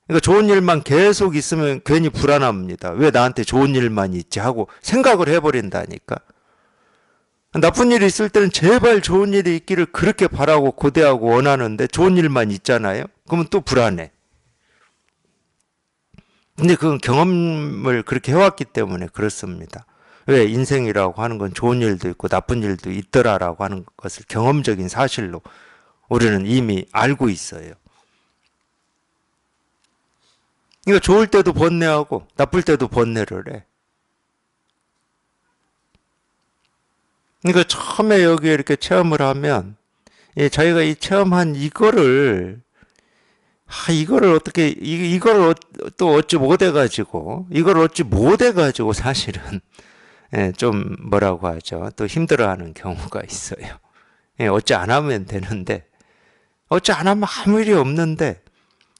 [SPEAKER 1] 그러니까 좋은 일만 계속 있으면 괜히 불안합니다. 왜 나한테 좋은 일만 있지 하고 생각을 해버린다니까. 나쁜 일이 있을 때는 제발 좋은 일이 있기를 그렇게 바라고 고대하고 원하는데 좋은 일만 있잖아요. 그러면 또 불안해. 근데 그건 경험을 그렇게 해왔기 때문에 그렇습니다. 왜 인생이라고 하는 건 좋은 일도 있고 나쁜 일도 있더라라고 하는 것을 경험적인 사실로 우리는 이미 알고 있어요. 이거 좋을 때도 번뇌하고 나쁠 때도 번뇌를 해. 그러니까 처음에 여기에 이렇게 체험을 하면 자기가 이 체험한 이거를 어떻게 이걸 또 얻지 못해가지고 이걸 얻지 못해가지고 사실은 좀 뭐라고 하죠. 또 힘들어하는 경우가 있어요. 얻지 않으면 되는데 얻지 않으면 아무 일이 없는데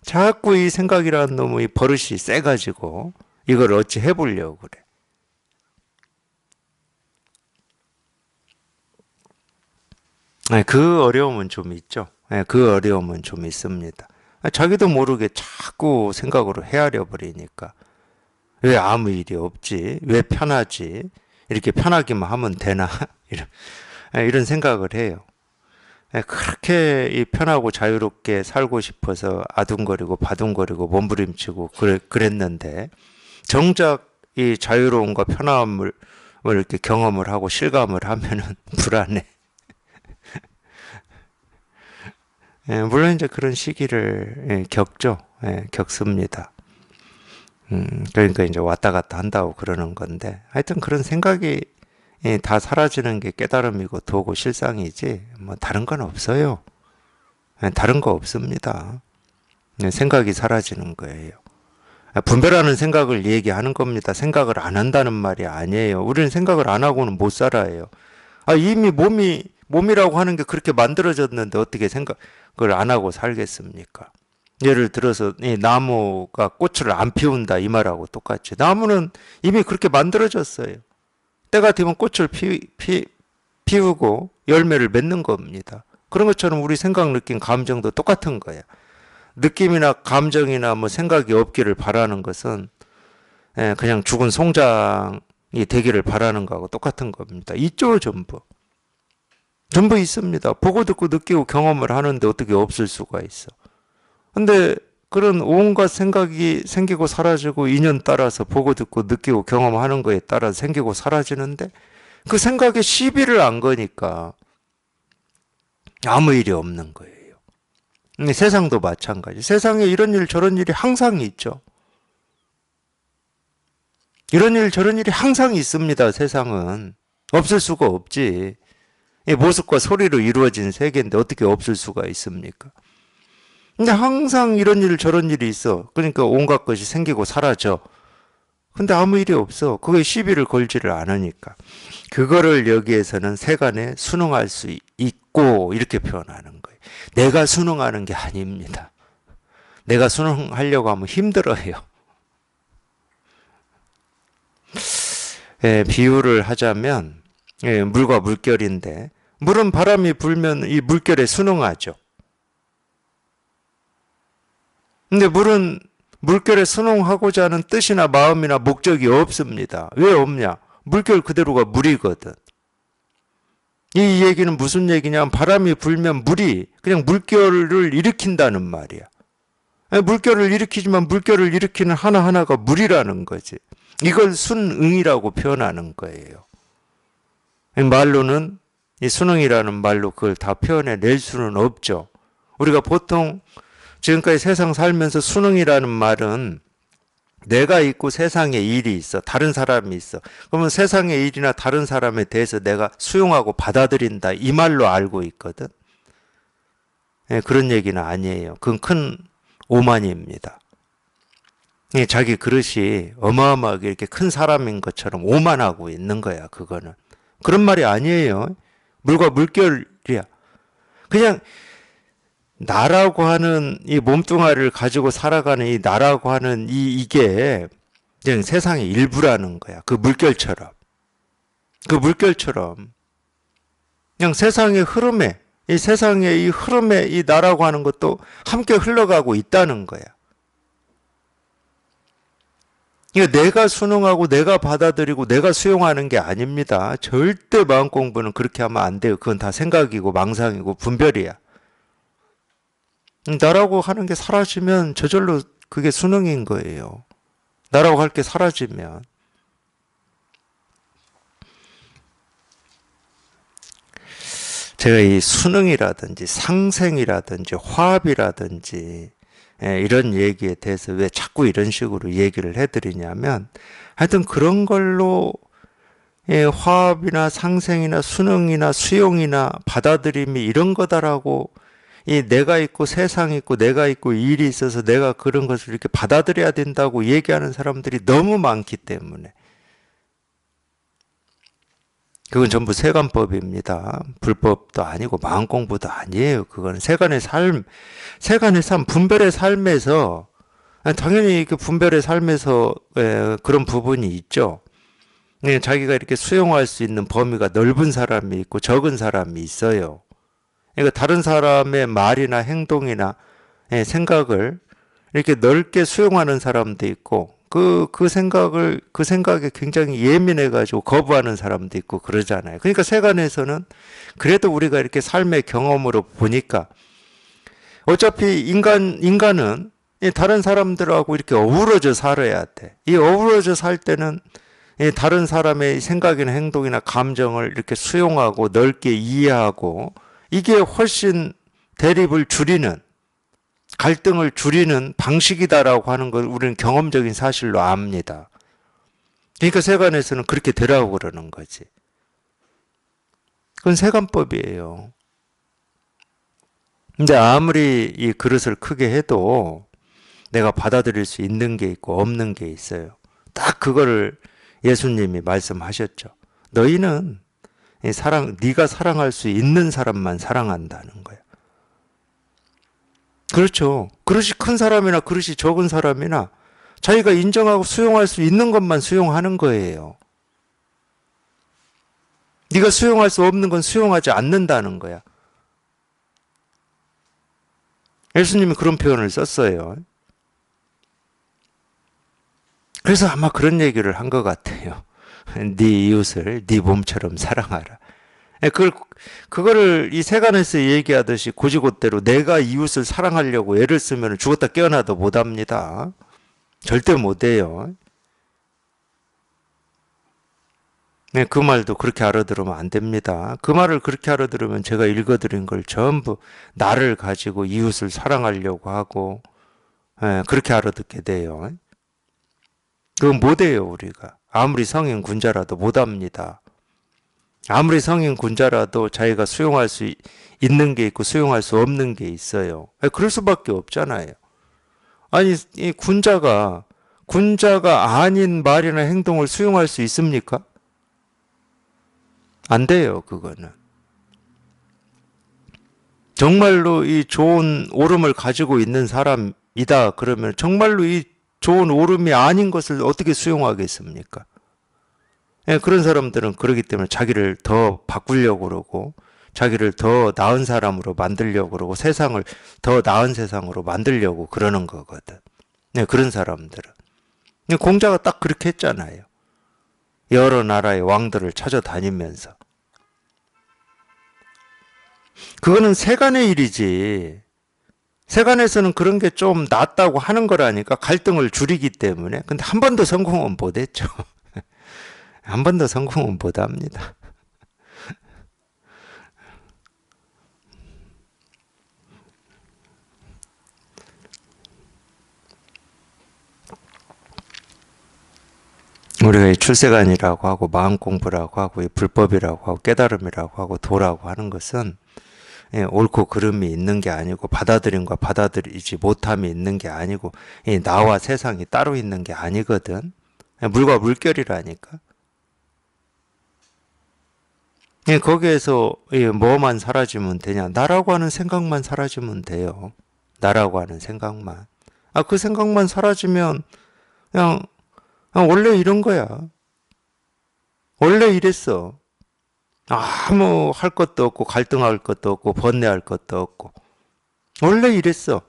[SPEAKER 1] 자꾸 이 생각이라는 놈의 버릇이 세가지고 이걸 어찌 해보려고 그래. 그 어려움은 좀 있죠. 그 어려움은 좀 있습니다. 자기도 모르게 자꾸 생각으로 헤아려 버리니까 왜 아무 일이 없지? 왜 편하지? 이렇게 편하기만 하면 되나? 이런 생각을 해요. 그렇게 이 편하고 자유롭게 살고 싶어서 아둥거리고 바둥거리고 몸부림치고 그랬는데 정작 이 자유로움과 편함을 이렇게 경험을 하고 실감을 하면은 불안해. 물론 이제 그런 시기를 겪죠. 겪습니다. 그러니까 이제 왔다 갔다 한다고 그러는 건데 하여튼 그런 생각이 다 사라지는 게 깨달음이고 도고 실상이지 뭐 다른 건 없어요. 다른 거 없습니다. 생각이 사라지는 거예요. 분별하는 생각을 얘기하는 겁니다. 생각을 안 한다는 말이 아니에요. 우리는 생각을 안 하고는 못 살아요. 이미 몸이라고 하는 게 그렇게 만들어졌는데 어떻게 생각을 안 하고 살겠습니까? 예를 들어서 이 나무가 꽃을 안 피운다 이 말하고 똑같이 나무는 이미 그렇게 만들어졌어요. 때가 되면 꽃을 피우고 열매를 맺는 겁니다. 그런 것처럼 우리 생각, 느낌, 감정도 똑같은 거야. 느낌이나 감정이나 뭐 생각이 없기를 바라는 것은 그냥 죽은 송장이 되기를 바라는 거하고 똑같은 겁니다. 있죠, 전부. 전부 있습니다. 보고 듣고 느끼고 경험을 하는데 어떻게 없을 수가 있어. 근데 그런 온갖 생각이 생기고 사라지고 인연 따라서 보고 듣고 느끼고 경험하는 거에 따라 생기고 사라지는데 그 생각에 시비를 안 거니까 아무 일이 없는 거예요. 세상도 마찬가지. 세상에 이런 일 저런 일이 항상 있죠. 이런 일 저런 일이 항상 있습니다. 세상은. 없을 수가 없지. 모습과 소리로 이루어진 세계인데 어떻게 없을 수가 있습니까? 근데 항상 이런 일 저런 일이 있어. 그러니까 온갖 것이 생기고 사라져. 근데 아무 일이 없어. 그거에 시비를 걸지를 않으니까. 그거를 여기에서는 세간에 순응할 수 있고 이렇게 표현하는 거예요. 내가 순응하는 게 아닙니다. 내가 순응하려고 하면 힘들어요. 비유를 하자면 물과 물결인데 물은 바람이 불면 이 물결에 순응하죠. 근데 물은 물결에 순응하고자 하는 뜻이나 마음이나 목적이 없습니다. 왜 없냐? 물결 그대로가 물이거든. 이 얘기는 무슨 얘기냐면 바람이 불면 물이 그냥 물결을 일으킨다는 말이야. 물결을 일으키지만 물결을 일으키는 하나하나가 물이라는 거지. 이걸 순응이라고 표현하는 거예요. 말로는 이 순응이라는 말로 그걸 다 표현해낼 수는 없죠. 우리가 보통 지금까지 세상 살면서 순응이라는 말은 내가 있고 세상에 일이 있어. 다른 사람이 있어. 그러면 세상의 일이나 다른 사람에 대해서 내가 수용하고 받아들인다. 이 말로 알고 있거든. 그런 얘기는 아니에요. 그건 큰 오만입니다. 자기 그릇이 어마어마하게 이렇게 큰 사람인 것처럼 오만하고 있는 거야. 그거는. 그런 말이 아니에요. 물과 물결이야. 그냥 나라고 하는 이 몸뚱아리를 가지고 살아가는 이 나라고 하는 이게 그냥 세상의 일부라는 거야. 그 물결처럼. 그 물결처럼. 그냥 세상의 흐름에, 이 세상의 이 흐름에 이 나라고 하는 것도 함께 흘러가고 있다는 거야. 그러니까 내가 순응하고 내가 받아들이고 내가 수용하는 게 아닙니다. 절대 마음 공부는 그렇게 하면 안 돼요. 그건 다 생각이고 망상이고 분별이야. 나라고 하는 게 사라지면 저절로 그게 순응인 거예요. 나라고 할 게 사라지면. 제가 이 수능이라든지 상생이라든지 화합이라든지 이런 얘기에 대해서 왜 자꾸 이런 식으로 얘기를 해드리냐면 하여튼 그런 걸로 화합이나 상생이나 수능이나 수용이나 받아들임이 이런 거다라고 이 내가 있고 세상이 있고 내가 있고 일이 있어서 내가 그런 것을 이렇게 받아들여야 된다고 얘기하는 사람들이 너무 많기 때문에 그건 전부 세간법입니다. 불법도 아니고 마음 공부도 아니에요. 그건 세간의 삶, 분별의 삶에서 당연히 그 분별의 삶에서 그런 부분이 있죠. 자기가 이렇게 수용할 수 있는 범위가 넓은 사람이 있고 적은 사람이 있어요. 그러니까 다른 사람의 말이나 행동이나 생각을 이렇게 넓게 수용하는 사람도 있고 그 생각에 굉장히 예민해가지고 거부하는 사람도 있고 그러잖아요. 그러니까 세간에서는 그래도 우리가 이렇게 삶의 경험으로 보니까 어차피 인간은 다른 사람들하고 이렇게 어우러져 살아야 돼. 이 어우러져 살 때는 다른 사람의 생각이나 행동이나 감정을 이렇게 수용하고 넓게 이해하고 이게 훨씬 대립을 줄이는 갈등을 줄이는 방식이다라고 하는 걸 우리는 경험적인 사실로 압니다. 그러니까 세간에서는 그렇게 되라고 그러는 거지. 그건 세간법이에요. 근데 아무리 이 그릇을 크게 해도 내가 받아들일 수 있는 게 있고 없는 게 있어요. 딱 그거를 예수님이 말씀하셨죠. 너희는 네가 사랑할 수 있는 사람만 사랑한다는 거야. 그렇죠. 그릇이 큰 사람이나 그릇이 적은 사람이나 자기가 인정하고 수용할 수 있는 것만 수용하는 거예요. 네가 수용할 수 없는 건 수용하지 않는다는 거야. 예수님이 그런 표현을 썼어요. 그래서 아마 그런 얘기를 한 것 같아요. 네 이웃을 네 몸처럼 사랑하라. 그거를 이 세간에서 얘기하듯이 곧이곧대로 내가 이웃을 사랑하려고 애를 쓰면 죽었다 깨어나도 못합니다. 절대 못해요. 그 말도 그렇게 알아들으면 안 됩니다. 그 말을 그렇게 알아들으면 제가 읽어드린 걸 전부 나를 가지고 이웃을 사랑하려고 하고 그렇게 알아듣게 돼요. 그건 못해요 우리가. 아무리 성인 군자라도 못합니다. 아무리 성인 군자라도 자기가 수용할 수 있는 게 있고 수용할 수 없는 게 있어요. 그럴 수밖에 없잖아요. 아니 이 군자가 아닌 말이나 행동을 수용할 수 있습니까? 안 돼요 그거는. 정말로 이 좋은 오름을 가지고 있는 사람이다 그러면 정말로 이 좋은 오름이 아닌 것을 어떻게 수용하겠습니까? 그런 사람들은 그러기 때문에 자기를 더 바꾸려고 그러고 자기를 더 나은 사람으로 만들려고 그러고 세상을 더 나은 세상으로 만들려고 그러는 거거든. 그런 사람들은. 공자가 딱 그렇게 했잖아요. 여러 나라의 왕들을 찾아다니면서. 그거는 세간의 일이지. 세간에서는 그런 게 좀 낫다고 하는 거라니까 갈등을 줄이기 때문에. 근데 한 번도 성공은 못했죠. 한 번도 성공은 못합니다. 우리가 이 출세관이라고 하고 마음 공부라고 하고 이 불법이라고 하고 깨달음이라고 하고 도라고 하는 것은 옳고 그름이 있는 게 아니고 받아들임과 받아들이지 못함이 있는 게 아니고 나와 세상이 따로 있는 게 아니거든. 물과 물결이라니까. 거기에서 뭐만 사라지면 되냐? 나라고 하는 생각만 사라지면 돼요. 나라고 하는 생각만. 그 생각만 사라지면 그냥 원래 이런 거야. 원래 이랬어. 아무 할 것도 없고 갈등할 것도 없고 번뇌할 것도 없고 원래 이랬어.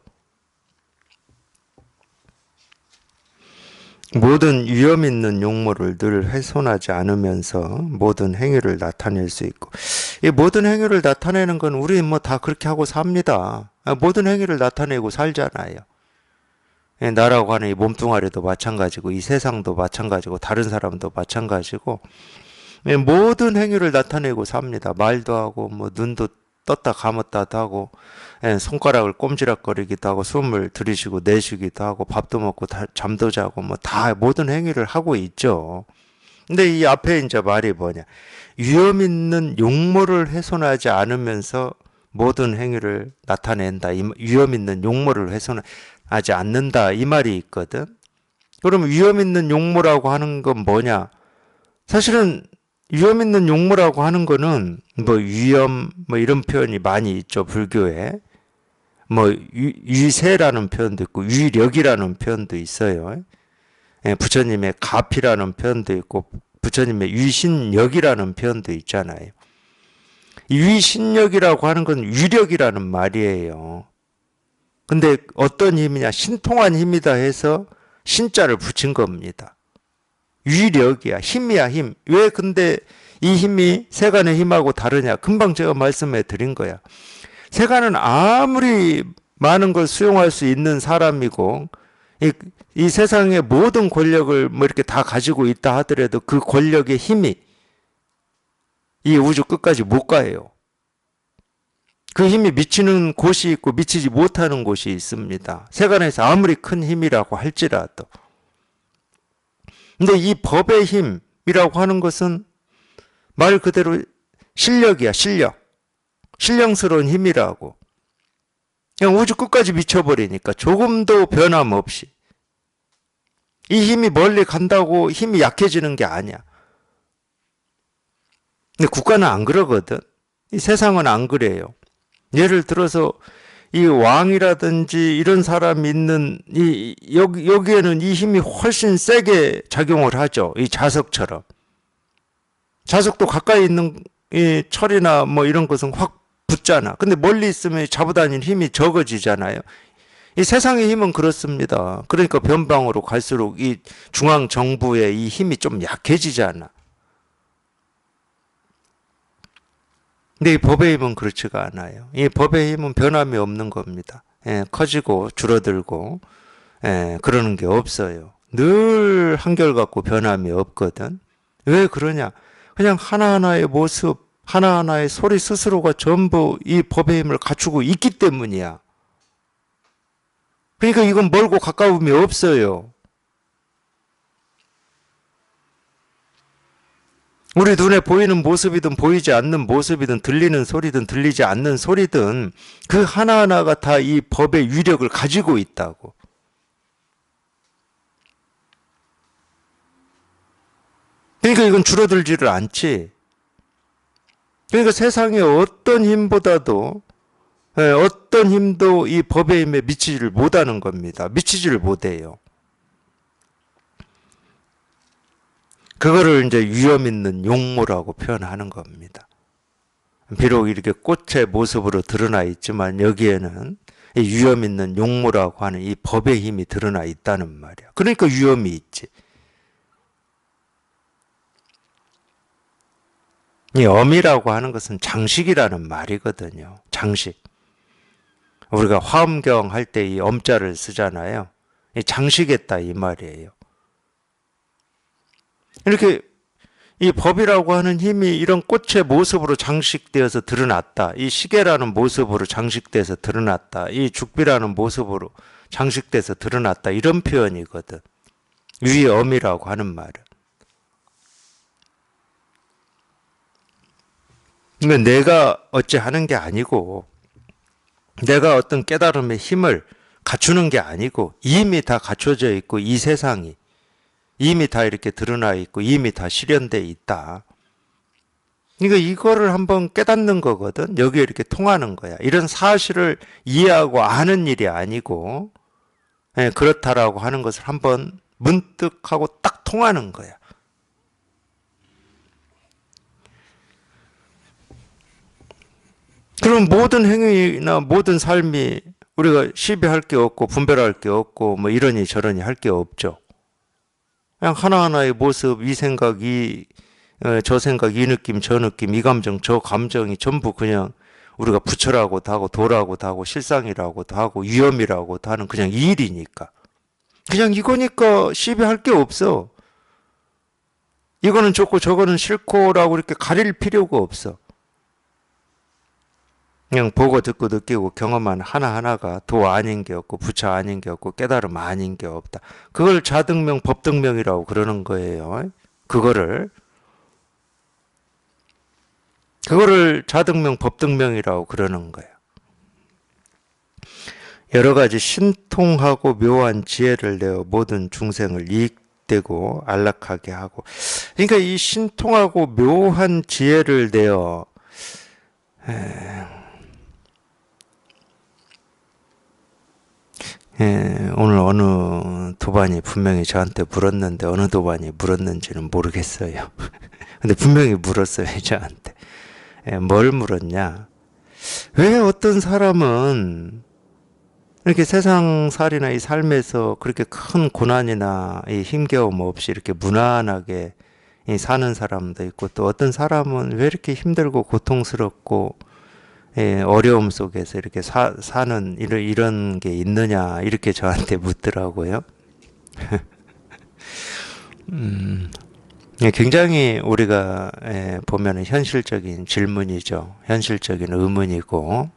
[SPEAKER 1] 모든 위험 있는 용모를 늘 훼손하지 않으면서 모든 행위를 나타낼 수 있고, 이 모든 행위를 나타내는 건 우리 뭐 다 그렇게 하고 삽니다. 모든 행위를 나타내고 살잖아요. 나라고 하는 이 몸뚱아리도 마찬가지고, 이 세상도 마찬가지고, 다른 사람도 마찬가지고, 모든 행위를 나타내고 삽니다. 말도 하고, 뭐 눈도 떴다 감았다도 하고, 손가락을 꼼지락거리기도 하고, 숨을 들이쉬고 내쉬기도 하고, 밥도 먹고 잠도 자고, 뭐 다 모든 행위를 하고 있죠. 근데 이 앞에 이제 말이 뭐냐? 위험 있는 용모를 훼손하지 않으면서 모든 행위를 나타낸다. 위험 있는 용모를 훼손하지 않는다. 이 말이 있거든. 그럼 위험 있는 용모라고 하는 건 뭐냐? 사실은 위험 있는 용모라고 하는 거는 뭐 위험 뭐 이런 표현이 많이 있죠. 불교에. 뭐 위세라는 표현도 있고 위력이라는 표현도 있어요. 부처님의 가피라는 표현도 있고 부처님의 위신력이라는 표현도 있잖아요. 이 위신력이라고 하는 건 위력이라는 말이에요. 근데 어떤 힘이냐? 신통한 힘이다 해서 신자를 붙인 겁니다. 위력이야. 힘이야, 힘. 왜 근데 이 힘이 세간의 힘하고 다르냐? 금방 제가 말씀해 드린 거야. 세간은 아무리 많은 걸 수용할 수 있는 사람이고, 이 세상의 모든 권력을 뭐 이렇게 다 가지고 있다 하더라도 그 권력의 힘이 이 우주 끝까지 못 가요. 그 힘이 미치는 곳이 있고 미치지 못하는 곳이 있습니다. 세간에서 아무리 큰 힘이라고 할지라도. 근데 이 법의 힘이라고 하는 것은 말 그대로 실력이야, 실력. 신령스러운 힘이라고. 그냥 우주 끝까지 미쳐버리니까 조금도 변함없이. 이 힘이 멀리 간다고 힘이 약해지는 게 아니야. 근데 국가는 안 그러거든. 이 세상은 안 그래요. 예를 들어서 이 왕이라든지 이런 사람이 있는 여기에는 이 힘이 훨씬 세게 작용을 하죠. 이 자석처럼. 자석도 가까이 있는 이 철이나 뭐 이런 것은 확 붙잖아. 근데 멀리 있으면 잡아다니는 힘이 적어지잖아요. 이 세상의 힘은 그렇습니다. 그러니까 변방으로 갈수록 이 중앙 정부의 이 힘이 좀 약해지잖아. 근데 이 법의 힘은 그렇지가 않아요. 이 법의 힘은 변함이 없는 겁니다. 커지고 줄어들고 그러는 게 없어요. 늘 한결같고 변함이 없거든. 왜 그러냐? 그냥 하나하나의 모습, 하나하나의 소리 스스로가 전부 이 법의 힘을 갖추고 있기 때문이야. 그러니까 이건 멀고 가까움이 없어요. 우리 눈에 보이는 모습이든 보이지 않는 모습이든 들리는 소리든 들리지 않는 소리든 그 하나하나가 다 이 법의 위력을 가지고 있다고. 그러니까 이건 줄어들지를 않지. 그러니까 세상의 어떤 힘보다도 어떤 힘도 이 법의 힘에 미치지를 못하는 겁니다. 미치지를 못해요. 그거를 이제 위험 있는 용모라고 표현하는 겁니다. 비록 이렇게 꽃의 모습으로 드러나 있지만 여기에는 이 위험 있는 용모라고 하는 이 법의 힘이 드러나 있다는 말이야. 그러니까 위험이 있지. 이 엄이라고 하는 것은 장식이라는 말이거든요. 장식. 우리가 화엄경 할 때 이 엄자를 쓰잖아요. 이 장식했다 이 말이에요. 이렇게 이 법이라고 하는 힘이 이런 꽃의 모습으로 장식되어서 드러났다. 이 시계라는 모습으로 장식돼서 드러났다. 이 죽비라는 모습으로 장식돼서 드러났다. 이런 표현이거든. 위엄이라고 하는 말은. 그러니까 내가 어찌 하는 게 아니고 내가 어떤 깨달음의 힘을 갖추는 게 아니고 이미 다 갖춰져 있고 이 세상이 이미 다 이렇게 드러나 있고 이미 다 실현돼 있다. 그러니까 이거를 한번 깨닫는 거거든. 여기에 이렇게 통하는 거야. 이런 사실을 이해하고 아는 일이 아니고 그렇다라고 하는 것을 한번 문득하고 딱 통하는 거야. 그럼 모든 행위나 모든 삶이 우리가 시비할 게 없고 분별할 게 없고 뭐 이러니 저러니 할 게 없죠. 그냥 하나하나의 모습, 이 생각, 저 생각, 이 느낌, 저 느낌, 이 감정, 저 감정이 전부 그냥 우리가 부처라고도 하고 도라고도 하고 실상이라고도 하고 위험이라고도 하는 그냥 이 일이니까. 그냥 이거니까 시비할 게 없어. 이거는 좋고 저거는 싫고라고 이렇게 가릴 필요가 없어. 그냥 보고 듣고 느끼고 경험한 하나하나가 도 아닌 게 없고 부처 아닌 게 없고 깨달음 아닌 게 없다. 그걸 자등명 법등명이라고 그러는 거예요. 그거를 자등명 법등명이라고 그러는 거예요. 여러 가지 신통하고 묘한 지혜를 내어 모든 중생을 이익되고 안락하게 하고. 그러니까 이 신통하고 묘한 지혜를 내어 오늘 어느 도반이 분명히 저한테 물었는데 어느 도반이 물었는지는 모르겠어요. 근데 분명히 물었어요, 저한테. 뭘 물었냐? 왜 어떤 사람은 이렇게 세상살이나 이 삶에서 그렇게 큰 고난이나 이 힘겨움 없이 이렇게 무난하게 사는 사람도 있고 또 어떤 사람은 왜 이렇게 힘들고 고통스럽고 어려움 속에서 이렇게 사는 이런 게 있느냐 이렇게 저한테 묻더라고요. 굉장히 우리가 보면은 현실적인 질문이죠. 현실적인 의문이고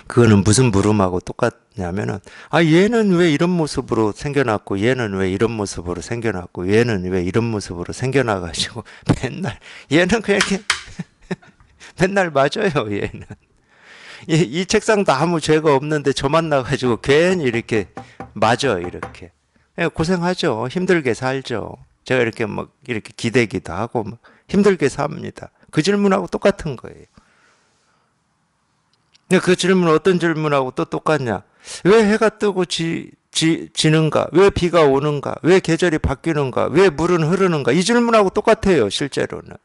[SPEAKER 1] 그거는 무슨 물음하고 똑같냐면은 얘는 왜 이런 모습으로 생겨났고 얘는 왜 이런 모습으로 생겨났고 얘는 왜 이런 모습으로 생겨나가지고 맨날 얘는 그냥 이렇게 맨날 맞아요. 얘는 이 책상도 아무 죄가 없는데 저 만나가지고 괜히 이렇게 맞아 이렇게 고생하죠. 힘들게 살죠. 제가 이렇게 막 이렇게 기대기도 하고 막 힘들게 삽니다. 그 질문하고 똑같은 거예요. 근데 그 질문 어떤 질문하고 또 똑같냐? 왜 해가 뜨고 지는가? 왜 비가 오는가? 왜 계절이 바뀌는가? 왜 물은 흐르는가? 이 질문하고 똑같아요, 실제로는.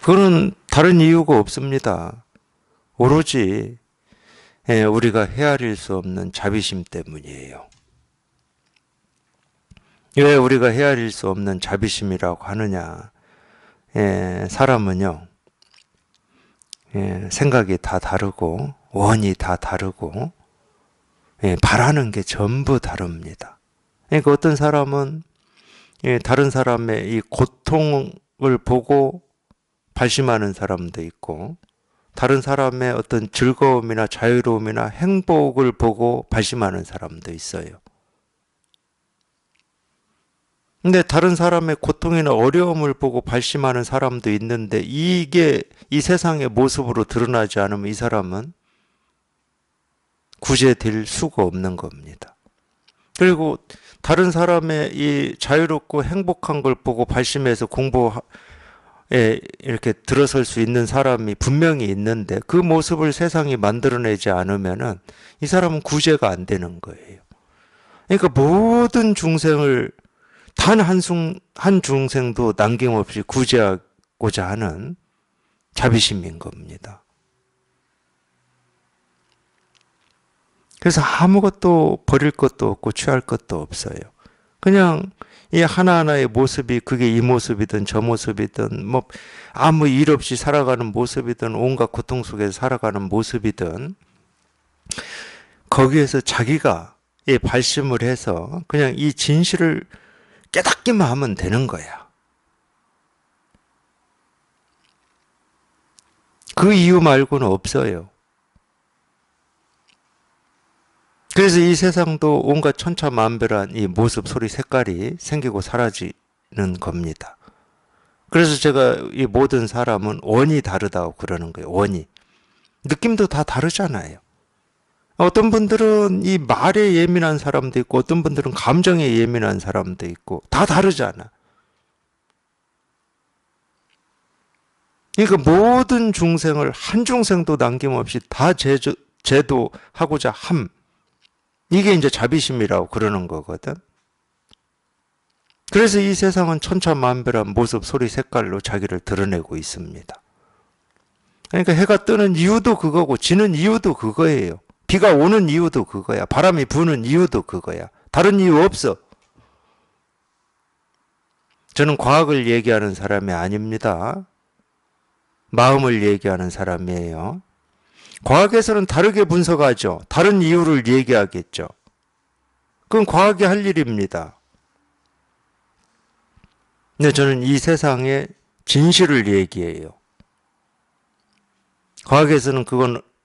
[SPEAKER 1] 그거는 다른 이유가 없습니다. 오로지 우리가 헤아릴 수 없는 자비심 때문이에요. 왜 우리가 헤아릴 수 없는 자비심이라고 하느냐? 사람은요, 생각이 다 다르고, 원이 다 다르고, 바라는 게 전부 다릅니다. 그러니까 어떤 사람은 다른 사람의 이 고통을 보고 발심하는 사람도 있고, 다른 사람의 어떤 즐거움이나 자유로움이나 행복을 보고 발심하는 사람도 있어요. 근데 다른 사람의 고통이나 어려움을 보고 발심하는 사람도 있는데 이게 이 세상의 모습으로 드러나지 않으면 이 사람은 구제될 수가 없는 겁니다. 그리고 다른 사람의 이 자유롭고 행복한 걸 보고 발심해서 공부에 이렇게 들어설 수 있는 사람이 분명히 있는데 그 모습을 세상이 만들어내지 않으면은 이 사람은 구제가 안 되는 거예요. 그러니까 모든 중생을 단 한 중생도 남김없이 구제하고자 하는 자비심인 겁니다. 그래서 아무것도 버릴 것도 없고 취할 것도 없어요. 그냥 이 하나하나의 모습이 그게 이 모습이든 저 모습이든 뭐 아무 일 없이 살아가는 모습이든 온갖 고통 속에서 살아가는 모습이든 거기에서 자기가 발심을 해서 그냥 이 진실을 깨닫기만 하면 되는 거야. 그 이유 말고는 없어요. 그래서 이 세상도 온갖 천차만별한 이 모습, 소리, 색깔이 생기고 사라지는 겁니다. 그래서 제가 이 모든 사람은 원이 다르다고 그러는 거예요. 원이. 느낌도 다 다르잖아요. 어떤 분들은 이 말에 예민한 사람도 있고 어떤 분들은 감정에 예민한 사람도 있고 다 다르잖아. 그러니까 모든 중생을 한 중생도 남김없이 다 제도하고자 함. 이게 이제 자비심이라고 그러는 거거든. 그래서 이 세상은 천차만별한 모습, 소리, 색깔로 자기를 드러내고 있습니다. 그러니까 해가 뜨는 이유도 그거고 지는 이유도 그거예요. 비가 오는 이유도 그거야. 바람이 부는 이유도 그거야. 다른 이유 없어. 저는 과학을 얘기하는 사람이 아닙니다. 마음을 얘기하는 사람이에요. 과학에서는 다르게 분석하죠. 다른 이유를 얘기하겠죠. 그건 과학이 할 일입니다. 근데 저는 이 세상의 진실을 얘기해요. 과학에서는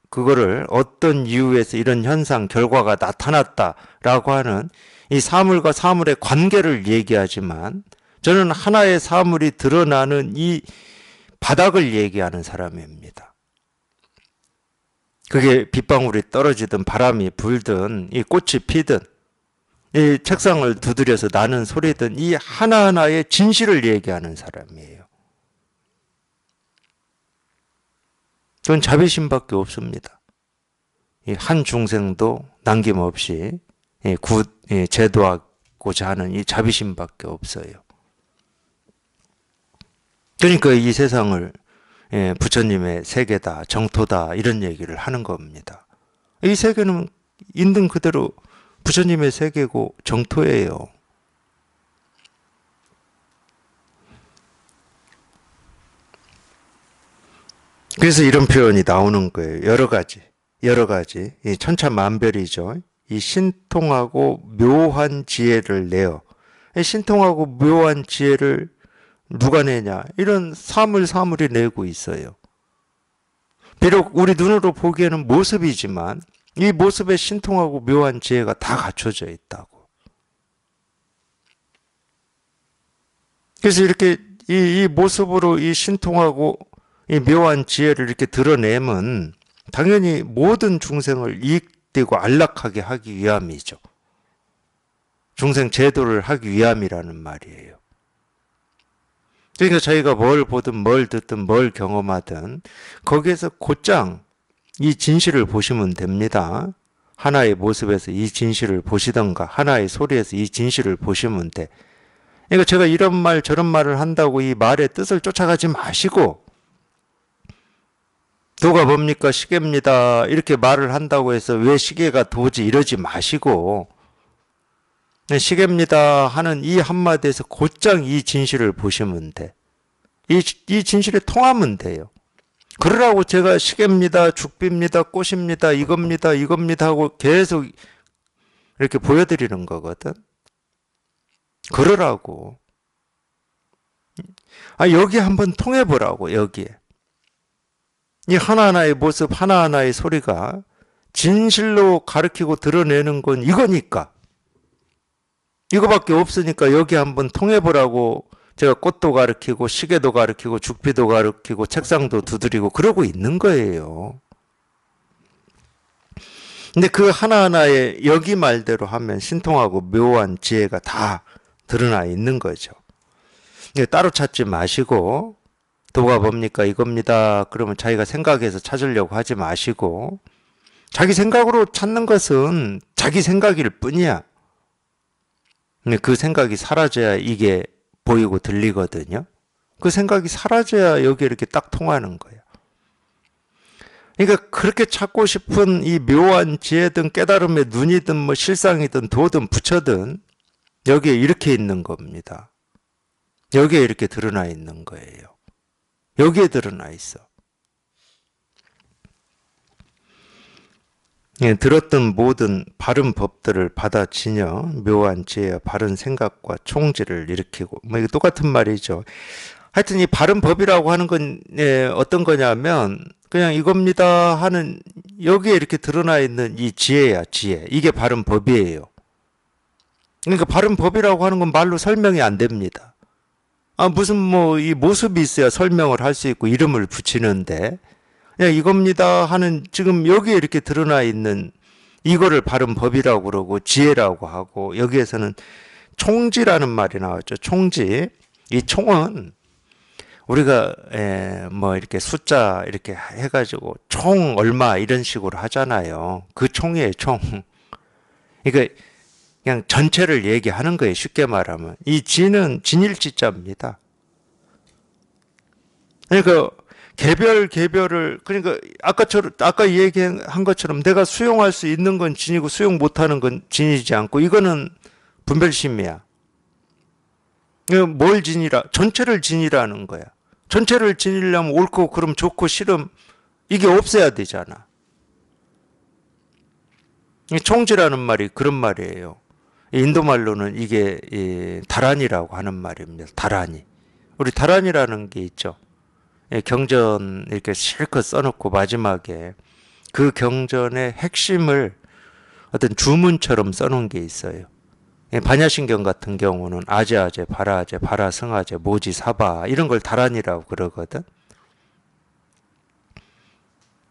[SPEAKER 1] 그거를 어떤 이유에서 이런 현상, 결과가 나타났다라고 하는 이 사물과 사물의 관계를 얘기하지만 저는 하나의 사물이 드러나는 이 바닥을 얘기하는 사람입니다. 그게 빗방울이 떨어지든 바람이 불든 이 꽃이 피든 이 책상을 두드려서 나는 소리든 이 하나하나의 진실을 얘기하는 사람이에요. 그건 자비심밖에 없습니다. 이 한 중생도 남김없이 제도하고자 하는 이 자비심밖에 없어요. 그러니까 이 세상을 부처님의 세계다, 정토다 이런 얘기를 하는 겁니다. 이 세계는 있는 그대로 부처님의 세계고 정토예요. 그래서 이런 표현이 나오는 거예요. 여러 가지. 이 천차만별이죠. 이 신통하고 묘한 지혜를 내어. 이 신통하고 묘한 지혜를 누가 내냐? 이런 사물이 내고 있어요. 비록 우리 눈으로 보기에는 모습이지만 이 모습에 신통하고 묘한 지혜가 다 갖춰져 있다고. 그래서 이렇게 이 모습으로 이 신통하고 이 묘한 지혜를 이렇게 드러내면 당연히 모든 중생을 이익되고 안락하게 하기 위함이죠. 중생 제도를 하기 위함이라는 말이에요. 그러니까 저희가 뭘 보든 뭘 듣든 뭘 경험하든 거기에서 곧장 이 진실을 보시면 됩니다. 하나의 모습에서 이 진실을 보시던가 하나의 소리에서 이 진실을 보시면 돼. 그러니까 제가 이런 말 저런 말을 한다고 이 말의 뜻을 쫓아가지 마시고 도가 뭡니까? 시계입니다. 이렇게 말을 한다고 해서 왜 시계가 도지 이러지 마시고 시계입니다 하는 이 한마디에서 곧장 이 진실을 보시면 돼. 이 진실에 통하면 돼요. 그러라고 제가 시계입니다, 죽비입니다, 꽃입니다, 이겁니다 하고 계속 이렇게 보여드리는 거거든. 그러라고. 여기 한번 통해보라고, 여기에. 이 하나하나의 모습, 하나하나의 소리가 진실로 가르치고 드러내는 건 이거니까. 이거밖에 없으니까 여기 한번 통해보라고 제가 꽃도 가르치고 시계도 가르치고 죽비도 가르치고 책상도 두드리고 그러고 있는 거예요. 근데 그 하나하나의 여기 말대로 하면 신통하고 묘한 지혜가 다 드러나 있는 거죠. 따로 찾지 마시고 도가 뭡니까? 이겁니다. 그러면 자기가 생각해서 찾으려고 하지 마시고 자기 생각으로 찾는 것은 자기 생각일 뿐이야. 근데 그 생각이 사라져야 이게 보이고 들리거든요. 그 생각이 사라져야 여기 이렇게 딱 통하는 거예요. 그러니까 그렇게 찾고 싶은 이 묘한 지혜든 깨달음의 눈이든 뭐 실상이든 도든 부처든 여기에 이렇게 있는 겁니다. 여기에 이렇게 드러나 있는 거예요. 여기에 드러나 있어. 들었던 모든 바른 법들을 받아지녀 묘한 지혜와 바른 생각과 총지를 일으키고 이게 똑같은 말이죠. 하여튼 이 바른 법이라고 하는 건 어떤 거냐면 그냥 이겁니다 하는 여기에 이렇게 드러나 있는 이 지혜야, 지혜. 이게 바른 법이에요. 그러니까 바른 법이라고 하는 건 말로 설명이 안 됩니다. 무슨 이 모습이 있어야 설명을 할 수 있고 이름을 붙이는데 그냥 이겁니다 하는 지금 여기에 이렇게 드러나 있는 이거를 바른 법이라고 그러고 지혜라고 하고 여기에서는 총지라는 말이 나왔죠. 총지. 이 총은 우리가 이렇게 숫자 이렇게 해가지고 총 얼마 이런 식으로 하잖아요. 그 총이에요, 총. 그러니까 그냥 전체를 얘기하는 거예요. 쉽게 말하면. 이 지는 진일지자입니다. 그러니까 개별을, 그러니까 아까 얘기한 것처럼 내가 수용할 수 있는 건 진이고 수용 못하는 건 진이지 않고, 이거는 분별심이야. 이거 뭘 진이라? 전체를 진이라는 거야. 전체를 진이려면 옳고 그럼 좋고 싫음 이게 없어야 되잖아. 이 총지라는 말이 그런 말이에요. 인도 말로는 이게 다란이라고 하는 말입니다. 다란이. 우리 다란이라는 게 있죠. 경전 이렇게 실컷 써놓고 마지막에 그 경전의 핵심을 어떤 주문처럼 써놓은 게 있어요. 반야신경 같은 경우는 아제아제, 바라아제, 바라승아제, 모지, 사바 이런 걸 다란이라고 그러거든.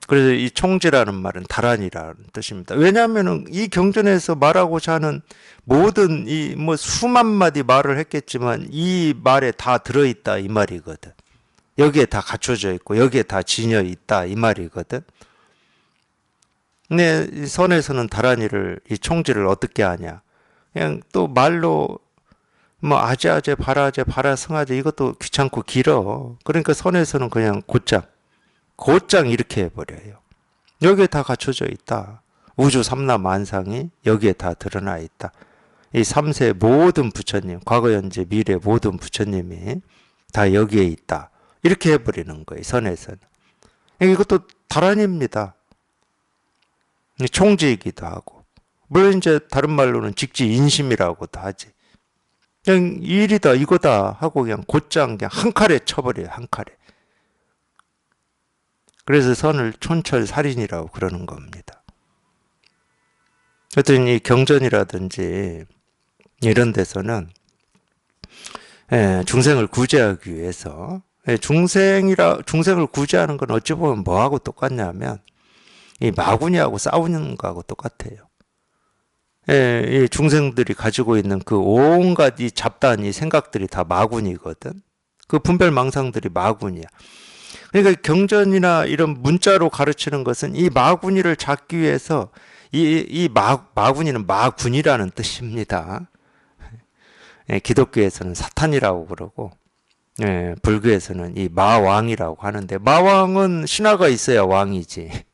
[SPEAKER 1] 그래서 이 총지라는 말은 다란이라는 뜻입니다. 왜냐하면은 이 경전에서 말하고자 하는 모든 이 뭐 수만 마디 말을 했겠지만 이 말에 다 들어있다 이 말이거든. 여기에 다 갖춰져 있고 여기에 다 지녀 있다 이 말이거든. 근데 이 선에서는 다란이를 이 총지를 어떻게 하냐? 그냥 또 말로 뭐 아제아제, 바라아제, 바라승아제 이것도 귀찮고 길어. 그러니까 선에서는 그냥 곧장 이렇게 해버려요. 여기에 다 갖춰져 있다. 우주 삼라 만상이 여기에 다 드러나 있다. 이 삼세 모든 부처님, 과거, 현재, 미래 모든 부처님이 다 여기에 있다. 이렇게 해버리는 거예요. 선에서는. 이것도 다란입니다. 총지이기도 하고. 물론 이제 다른 말로는 직지인심이라고도 하지. 그냥 일이다 이거다 하고 그냥 곧장 그냥 한 칼에 쳐버려요. 한 칼에. 그래서 선을 촌철살인이라고 그러는 겁니다. 하여튼 이 경전이라든지 이런 데서는 중생을 구제하기 위해서 중생을 구제하는 건 어찌 보면 뭐하고 똑같냐면 이 마구니하고 싸우는 거하고 똑같아요. 이 중생들이 가지고 있는 그 온갖 이 잡다한 이 생각들이 다 마구니거든. 그 분별망상들이 마구니야. 그러니까 경전이나 이런 문자로 가르치는 것은 이 마구니를 잡기 위해서 마구니는 마군이라는 뜻입니다. 기독교에서는 사탄이라고 그러고, 불교에서는 이 마왕이라고 하는데, 마왕은 신하가 있어야 왕이지.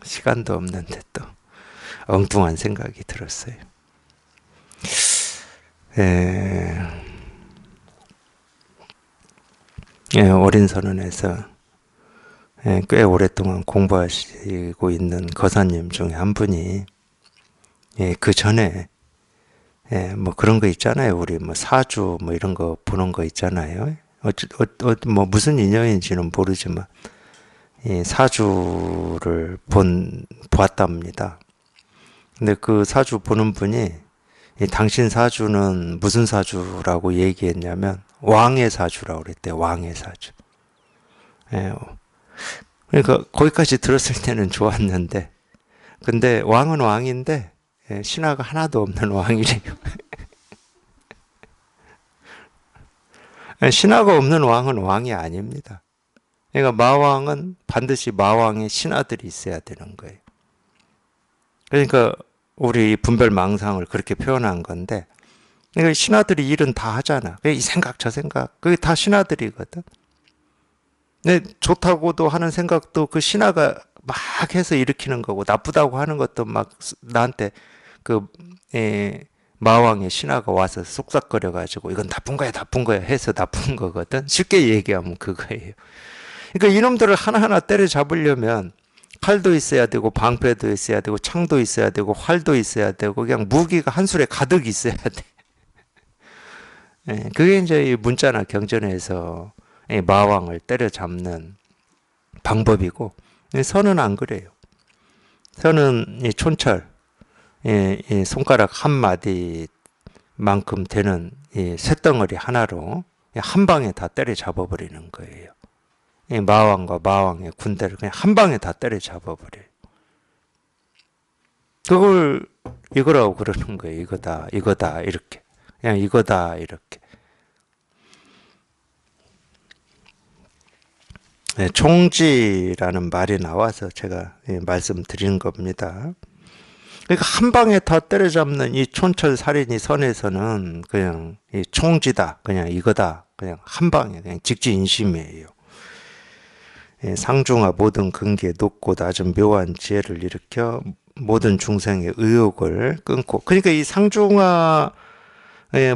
[SPEAKER 1] 시간도 없는데 또 엉뚱한 생각이 들었어요. 어린 선언에서 꽤 오랫동안 공부하시고 있는 거사님 중에 한 분이 그 전에 뭐 그런 거 있잖아요. 우리 뭐 사주 뭐 이런 거 보는 거 있잖아요. 뭐 무슨 인연인지는 모르지만 사주를 보았답니다. 근데 그 사주 보는 분이 당신 사주는 무슨 사주라고 얘기했냐면 왕의 사주라고 그랬대요. 왕의 사주. 그러니까 거기까지 들었을 때는 좋았는데 근데 왕은 왕인데 신하가 하나도 없는 왕이래요. 신하가 없는 왕은 왕이 아닙니다. 그러니까 마왕은 반드시 마왕의 신하들이 있어야 되는 거예요. 그러니까 우리 분별망상을 그렇게 표현한 건데 그러니까 신하들이 일은 다 하잖아. 이 생각 저 생각 그게 다 신하들이거든. 근데 좋다고도 하는 생각도 그 신하가 막 해서 일으키는 거고 나쁘다고 하는 것도 막 나한테 그 마왕의 신하가 와서 속삭거려 가지고 이건 나쁜 거야 해서 나쁜 거거든. 쉽게 얘기하면 그거예요. 그러니까 이놈들을 하나하나 때려잡으려면 칼도 있어야 되고 방패도 있어야 되고 창도 있어야 되고 활도 있어야 되고 그냥 무기가 한 술에 가득 있어야 돼. 그게 이제 문자나 경전에서 마왕을 때려잡는 방법이고 선은 안 그래요. 선은 촌철 손가락 한 마디만큼 되는 쇳덩어리 하나로 한 방에 다 때려잡아 버리는 거예요. 마왕과 마왕의 군대를 그냥 한 방에 다 때려잡아버려요. 그걸 이거라고 그러는 거예요. 이거다, 이렇게. 그냥 이거다, 이렇게. 총지라는 말이 나와서 제가 말씀드리는 겁니다. 그러니까 한 방에 다 때려잡는 이 촌철살인이 선에서는 그냥 이 총지다, 그냥 이거다, 그냥 한 방에 그냥 직지인심이에요. 예, 상중하 모든 근기에 높고 낮은 묘한 지혜를 일으켜 모든 중생의 의욕을 끊고, 그러니까 이 상중하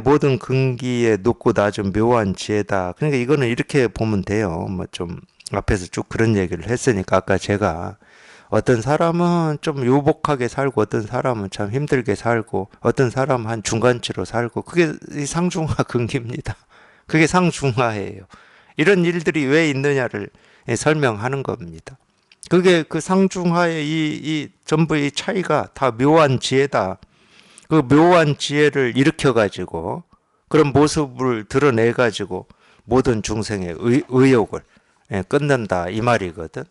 [SPEAKER 1] 모든 근기에 높고 낮은 묘한 지혜다. 그러니까 이거는 이렇게 보면 돼요. 뭐 좀 앞에서 쭉 그런 얘기를 했으니까 아까 제가 어떤 사람은 좀 유복하게 살고 어떤 사람은 참 힘들게 살고 어떤 사람은 한 중간치로 살고 그게 이 상중하 근기입니다. 그게 상중하예요. 이런 일들이 왜 있느냐를 설명하는 겁니다. 그게 그 상중하의 이 전부 의 차이가 다 묘한 지혜다. 그 묘한 지혜를 일으켜가지고 그런 모습을 드러내가지고 모든 중생의 의욕을 끊는다 이 말이거든.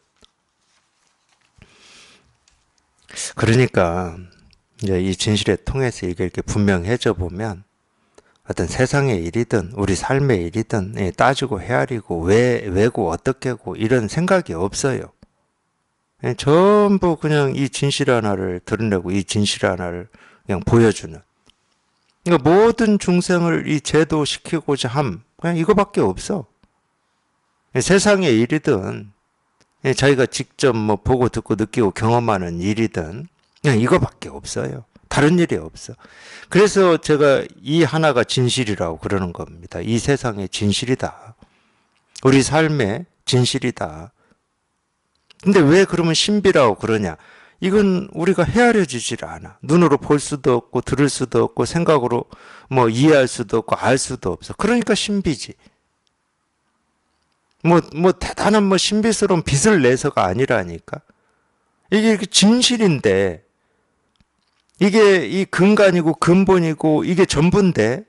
[SPEAKER 1] 그러니까 이제 이 진실에 통해서 이게 이렇게 분명해져 보면 어떤 세상의 일이든 우리 삶의 일이든 따지고 헤아리고 왜고 어떻게고 이런 생각이 없어요. 전부 그냥 이 진실 하나를 드러내고 이 진실 하나를 그냥 보여주는. 그러니까 모든 중생을 이 제도시키고자 함 그냥 이거밖에 없어. 세상의 일이든 자기가 직접 뭐 보고 듣고 느끼고 경험하는 일이든 그냥 이거밖에 없어요. 다른 일이 없어. 그래서 제가 이 하나가 진실이라고 그러는 겁니다. 이 세상의 진실이다. 우리 삶의 진실이다. 근데 왜 그러면 신비라고 그러냐? 이건 우리가 헤아려지질 않아. 눈으로 볼 수도 없고 들을 수도 없고 생각으로 뭐 이해할 수도 없고 알 수도 없어. 그러니까 신비지. 뭐 대단한 뭐 신비스러운 빛을 내서가 아니라니까. 이게 이렇게 진실인데 이게 이 근간이고 근본이고 이게 전부인데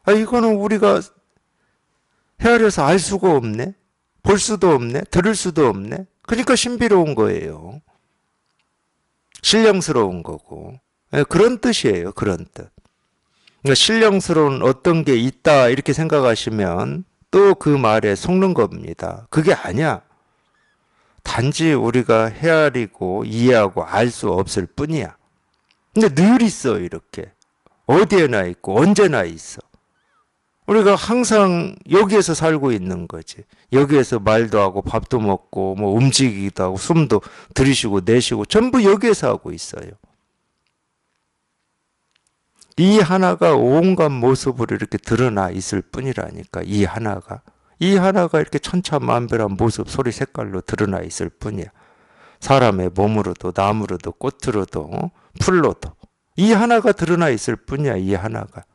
[SPEAKER 1] 이거는 우리가 헤아려서 알 수가 없네. 볼 수도 없네. 들을 수도 없네. 그러니까 신비로운 거예요. 신령스러운 거고. 그런 뜻이에요. 그런 뜻. 그러니까 신령스러운 어떤 게 있다 이렇게 생각하시면 또 그 말에 속는 겁니다. 그게 아니야. 단지 우리가 헤아리고 이해하고 알 수 없을 뿐이야. 근데 늘 있어 이렇게. 어디에나 있고 언제나 있어. 우리가 항상 여기에서 살고 있는 거지. 여기에서 말도 하고 밥도 먹고 뭐 움직이기도 하고 숨도 들이쉬고 내쉬고 전부 여기에서 하고 있어요. 이 하나가 온갖 모습으로 이렇게 드러나 있을 뿐이라니까. 이 하나가 이렇게 천차만별한 모습 소리 색깔로 드러나 있을 뿐이야. 사람의 몸으로도 나무로도 꽃으로도 풀로도 이 하나가 드러나 있을 뿐이야. 이 하나가.